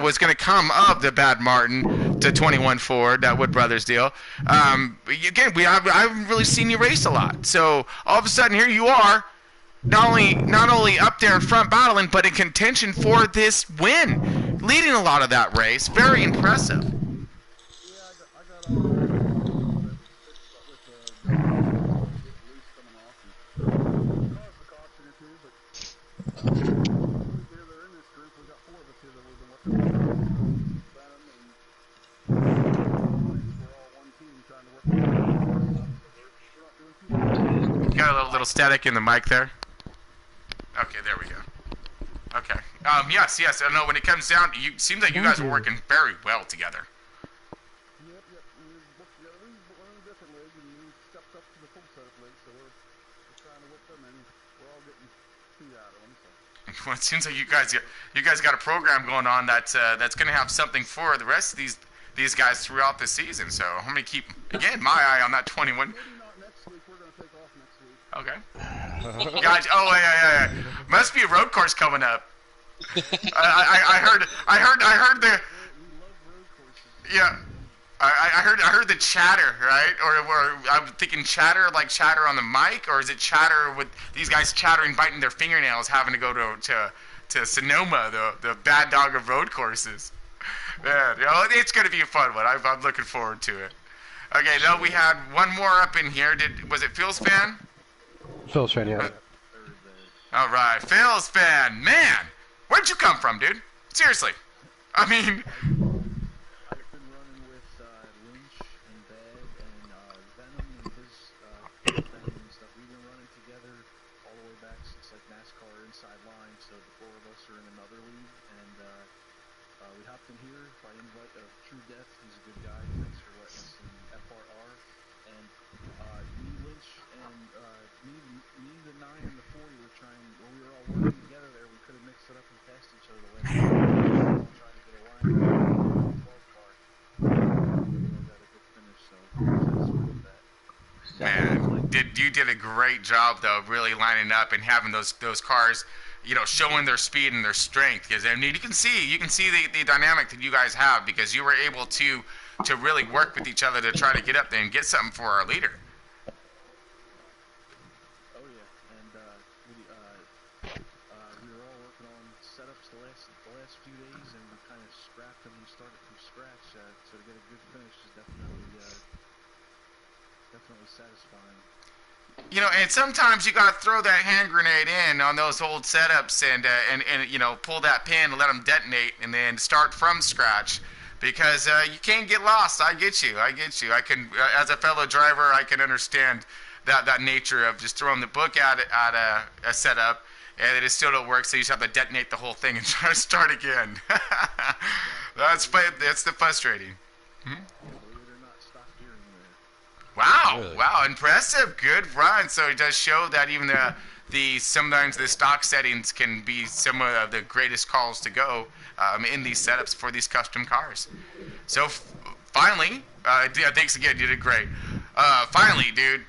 was going to come of the Bad Martin to 21 Ford, that Wood Brothers deal. Again, I haven't really seen you race a lot. So all of a sudden, here you are, not only up there in front battling, but in contention for this win, leading a lot of that race. Very impressive. Yeah, I got all with the loose coming off and caused a caution or two, but they're in this group. We got 4 of us here that we've been working on Venom and we're all one team trying to work together. So we're not doing too bad. Got a little static in the mic there. Okay, there we go. Okay. Yes. I know when it comes down, seems like you guys were working very well together. Yep. We worked together. We're in a different league, and we stepped up to the full setup league, so we're trying to whip them, and we're all getting feet out of them. So. Well, it seems like you guys got a program going on that's going to have something for the rest of these guys throughout the season. So I'm going to keep again my eye on that 21. Maybe not next week. We're going to take off next week. Okay. Gotcha. Oh yeah. Must be a road course coming up. I heard the. We love road courses. Yeah. I heard the chatter, right? Or I'm thinking chatter like chatter on the mic, or is it chatter with these guys chattering, biting their fingernails, having to go to Sonoma, the bad dog of road courses. Man, it's going to be a fun one. I'm looking forward to it. Okay, now we had one more up in here. Was it Phil's fan? Phil's fan, yeah. All right, Phil's fan. Man, where'd you come from, dude? Seriously. I mean. I've been running with Lynch and Bag and Venom and his thing and stuff. We've been running together all the way back since like NASCAR inside line. So the 4 of us are in another league, and we hopped in here by invite of True Death. He's a good guy. Thanks for letting us in FRR. And me, Lynch, and me, the 9 and the 40 were trying. When we were all working together there, we could have mixed it up and passed each other the last time. Trying to get a line. 12 car. We all got a good finish, so satisfied with that. Man, you did a great job though, really lining up and having those cars, showing their speed and their strength. Because I mean, you can see the dynamic that you guys have because you were able to really work with each other to try to get up there and get something for our leader. Oh yeah, and we were all working on setups the last few days, and we kind of scrapped them and started from scratch. So to get a good finish is definitely satisfying. And sometimes you got to throw that hand grenade in on those old setups and pull that pin and let them detonate and then start from scratch because you can't get lost. I get you. I can, as a fellow driver, I can understand that nature of just throwing the book at a setup and it still don't work, so you just have to detonate the whole thing and try to start again. That's the frustrating. Believe it or not, stock gearing there. Wow! Really? Wow! Impressive. Good run. So it does show that even the sometimes the stock settings can be some of the greatest calls to go in these setups for these custom cars. So finally, thanks again. You did great. Finally, dude,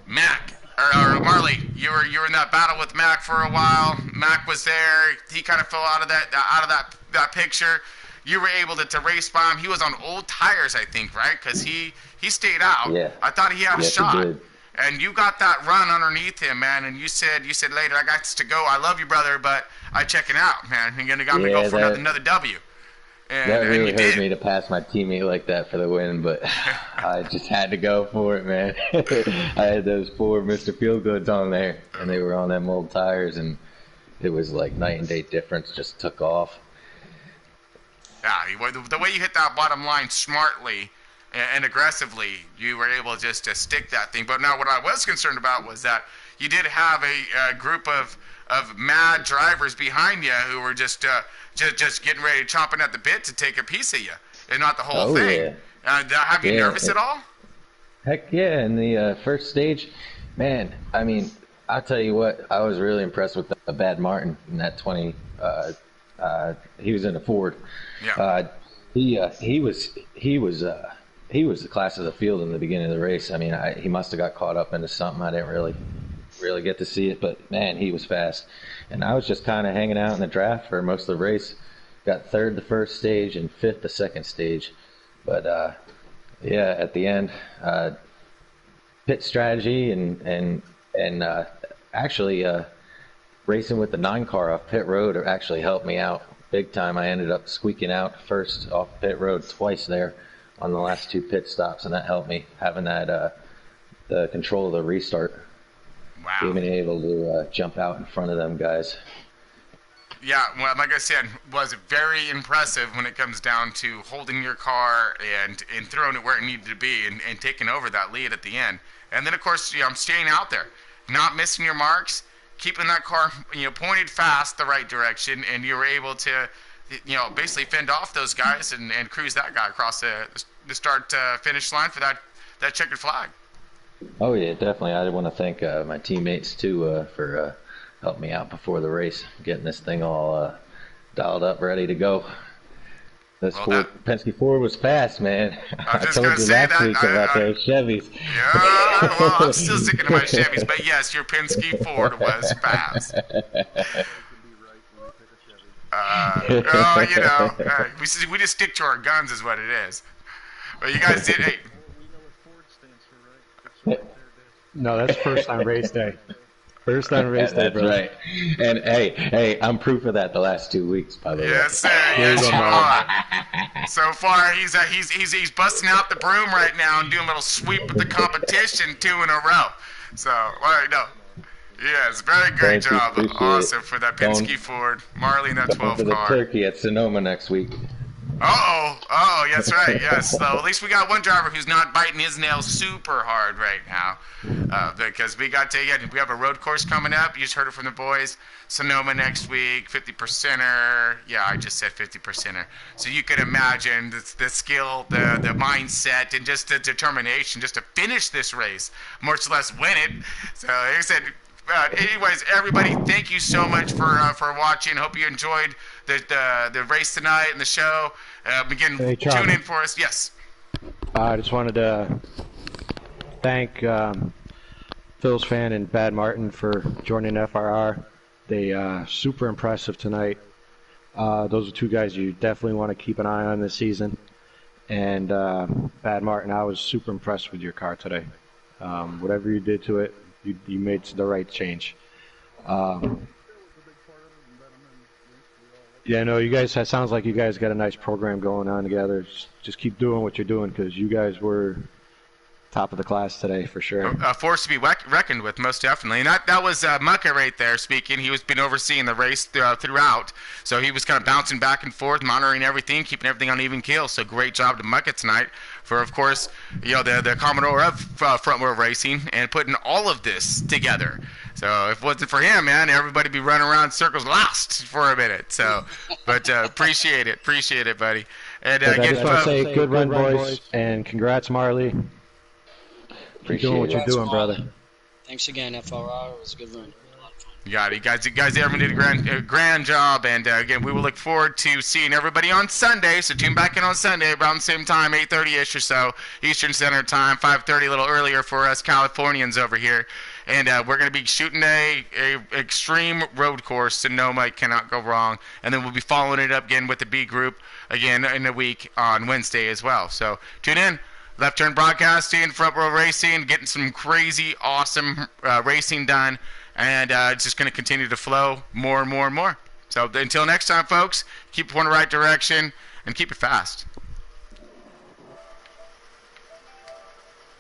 Mac or Marley, you were in that battle with Mac for a while. Mac was there. He kind of fell out of that picture. You were able to race by him. He was on old tires, I think, right? Because he stayed out. Yeah. I thought he had a Yes, he shot. did. And you got that run underneath him, man. And you said later, I got to go. I love you, brother, but I checking out, man. You're gonna got me to Yeah, go for another W. And, That really and you hurt did. me to pass my teammate like that for the win, but I just had to go for it, man. I had those 4 Mr. Feelgoods on there, and they were on them old tires, and it was like night and day difference. Just took off. Yeah, the way you hit that bottom line smartly and aggressively, you were able just to stick that thing. But now what I was concerned about was that you did have a group of mad drivers behind you who were just getting ready, chomping at the bit to take a piece of you, and not the whole Oh, thing. Have you Yeah, nervous at all? Heck yeah, in the first stage, man, I mean, I'll tell you what, I was really impressed with the Bad Martin in that 20. He was in a Ford. Yeah. He was the class of the field in the beginning of the race. I mean, he must have got caught up into something. I didn't really really get to see it, but man, he was fast. And I was just kind of hanging out in the draft for most of the race. Got third the first stage and fifth the second stage. But yeah, at the end, pit strategy and actually racing with the 9 car off pit road actually helped me out big time. I ended up squeaking out first off pit road twice there on the last 2 pit stops, and that helped me having that the control of the restart. Wow. Being able to jump out in front of them guys. Yeah, well, like I said, was very impressive when it comes down to holding your car and throwing it where it needed to be and taking over that lead at the end. And then, of course, I'm staying out there, not missing your marks, keeping that car, pointed fast the right direction, and you were able to, basically fend off those guys and cruise that guy across the start-finish line for that checkered flag. Oh yeah, definitely. I want to thank my teammates too for helping me out before the race, getting this thing all dialed up, ready to go. This Penske Ford was fast, man. I told you last week about those Chevys. Yeah, well, I'm still sticking to my Chevys, but yes, your Penske Ford was fast. We just stick to our guns, is what it is. But you guys did. Hey. No, that's first on race day. First on race day, bro. That's right. And hey, I'm proof of that the last 2 weeks, by the way. Yes, sir. Yes, you are. So far, he's busting out the broom right now and doing a little sweep of the competition 2 in a row. So, no. Yes, very great job. Awesome for that Penske Ford. Marley in that 12 for the car. turkey at Sonoma next week. Oh, that's right. Yes. So at least we got one driver who's not biting his nails super hard right now, because we have a road course coming up. You just heard it from the boys. Sonoma next week, 50%er. Yeah, I just said 50%er. So you can imagine the skill, the mindset, and just the determination just to finish this race, much less win it. So like I said. Anyways, everybody, thank you so much for watching. Hope you enjoyed the race tonight and the show. Again, tune in for us. Yes. I just wanted to thank Phil's fan and Bad Martin for joining FRR. They super impressive tonight. Those are 2 guys you definitely want to keep an eye on this season. And Bad Martin, I was super impressed with your car today. Whatever you did to it, you made the right change. Yeah, no, you guys, it sounds like you guys got a nice program going on together. Just keep doing what you're doing, because you guys were top of the class today for sure. A force to be reckoned with, most definitely. And that was Mucka right there speaking. He was been overseeing the race throughout, so he was kind of bouncing back and forth, monitoring everything, keeping everything on even keel. So great job to Mucka tonight for, of course, the Commodore of Front Wheel Racing and putting all of this together. So if it wasn't for him, man, everybody'd be running around in circles lost for a minute. So, but appreciate it, buddy. And I just want to say good run, boys, and congrats, Marley. Keep doing what you're doing, brother. Thanks again, FRR. It was a good run. A lot of fun. You got it. You guys everyone did a grand job. And again, we will look forward to seeing everybody on Sunday. So tune back in on Sunday around the same time, 8:30ish or so, Eastern Standard Time, 5:30 a little earlier for us Californians over here. And we're going to be shooting a extreme road course. Sonoma, cannot go wrong. And then we'll be following it up again with the B group again in a week on Wednesday as well. So tune in. Left Turn Broadcasting, Front Row Racing, getting some crazy, awesome racing done. And it's just going to continue to flow more and more and more. So until next time, folks, keep it in the right direction and keep it fast.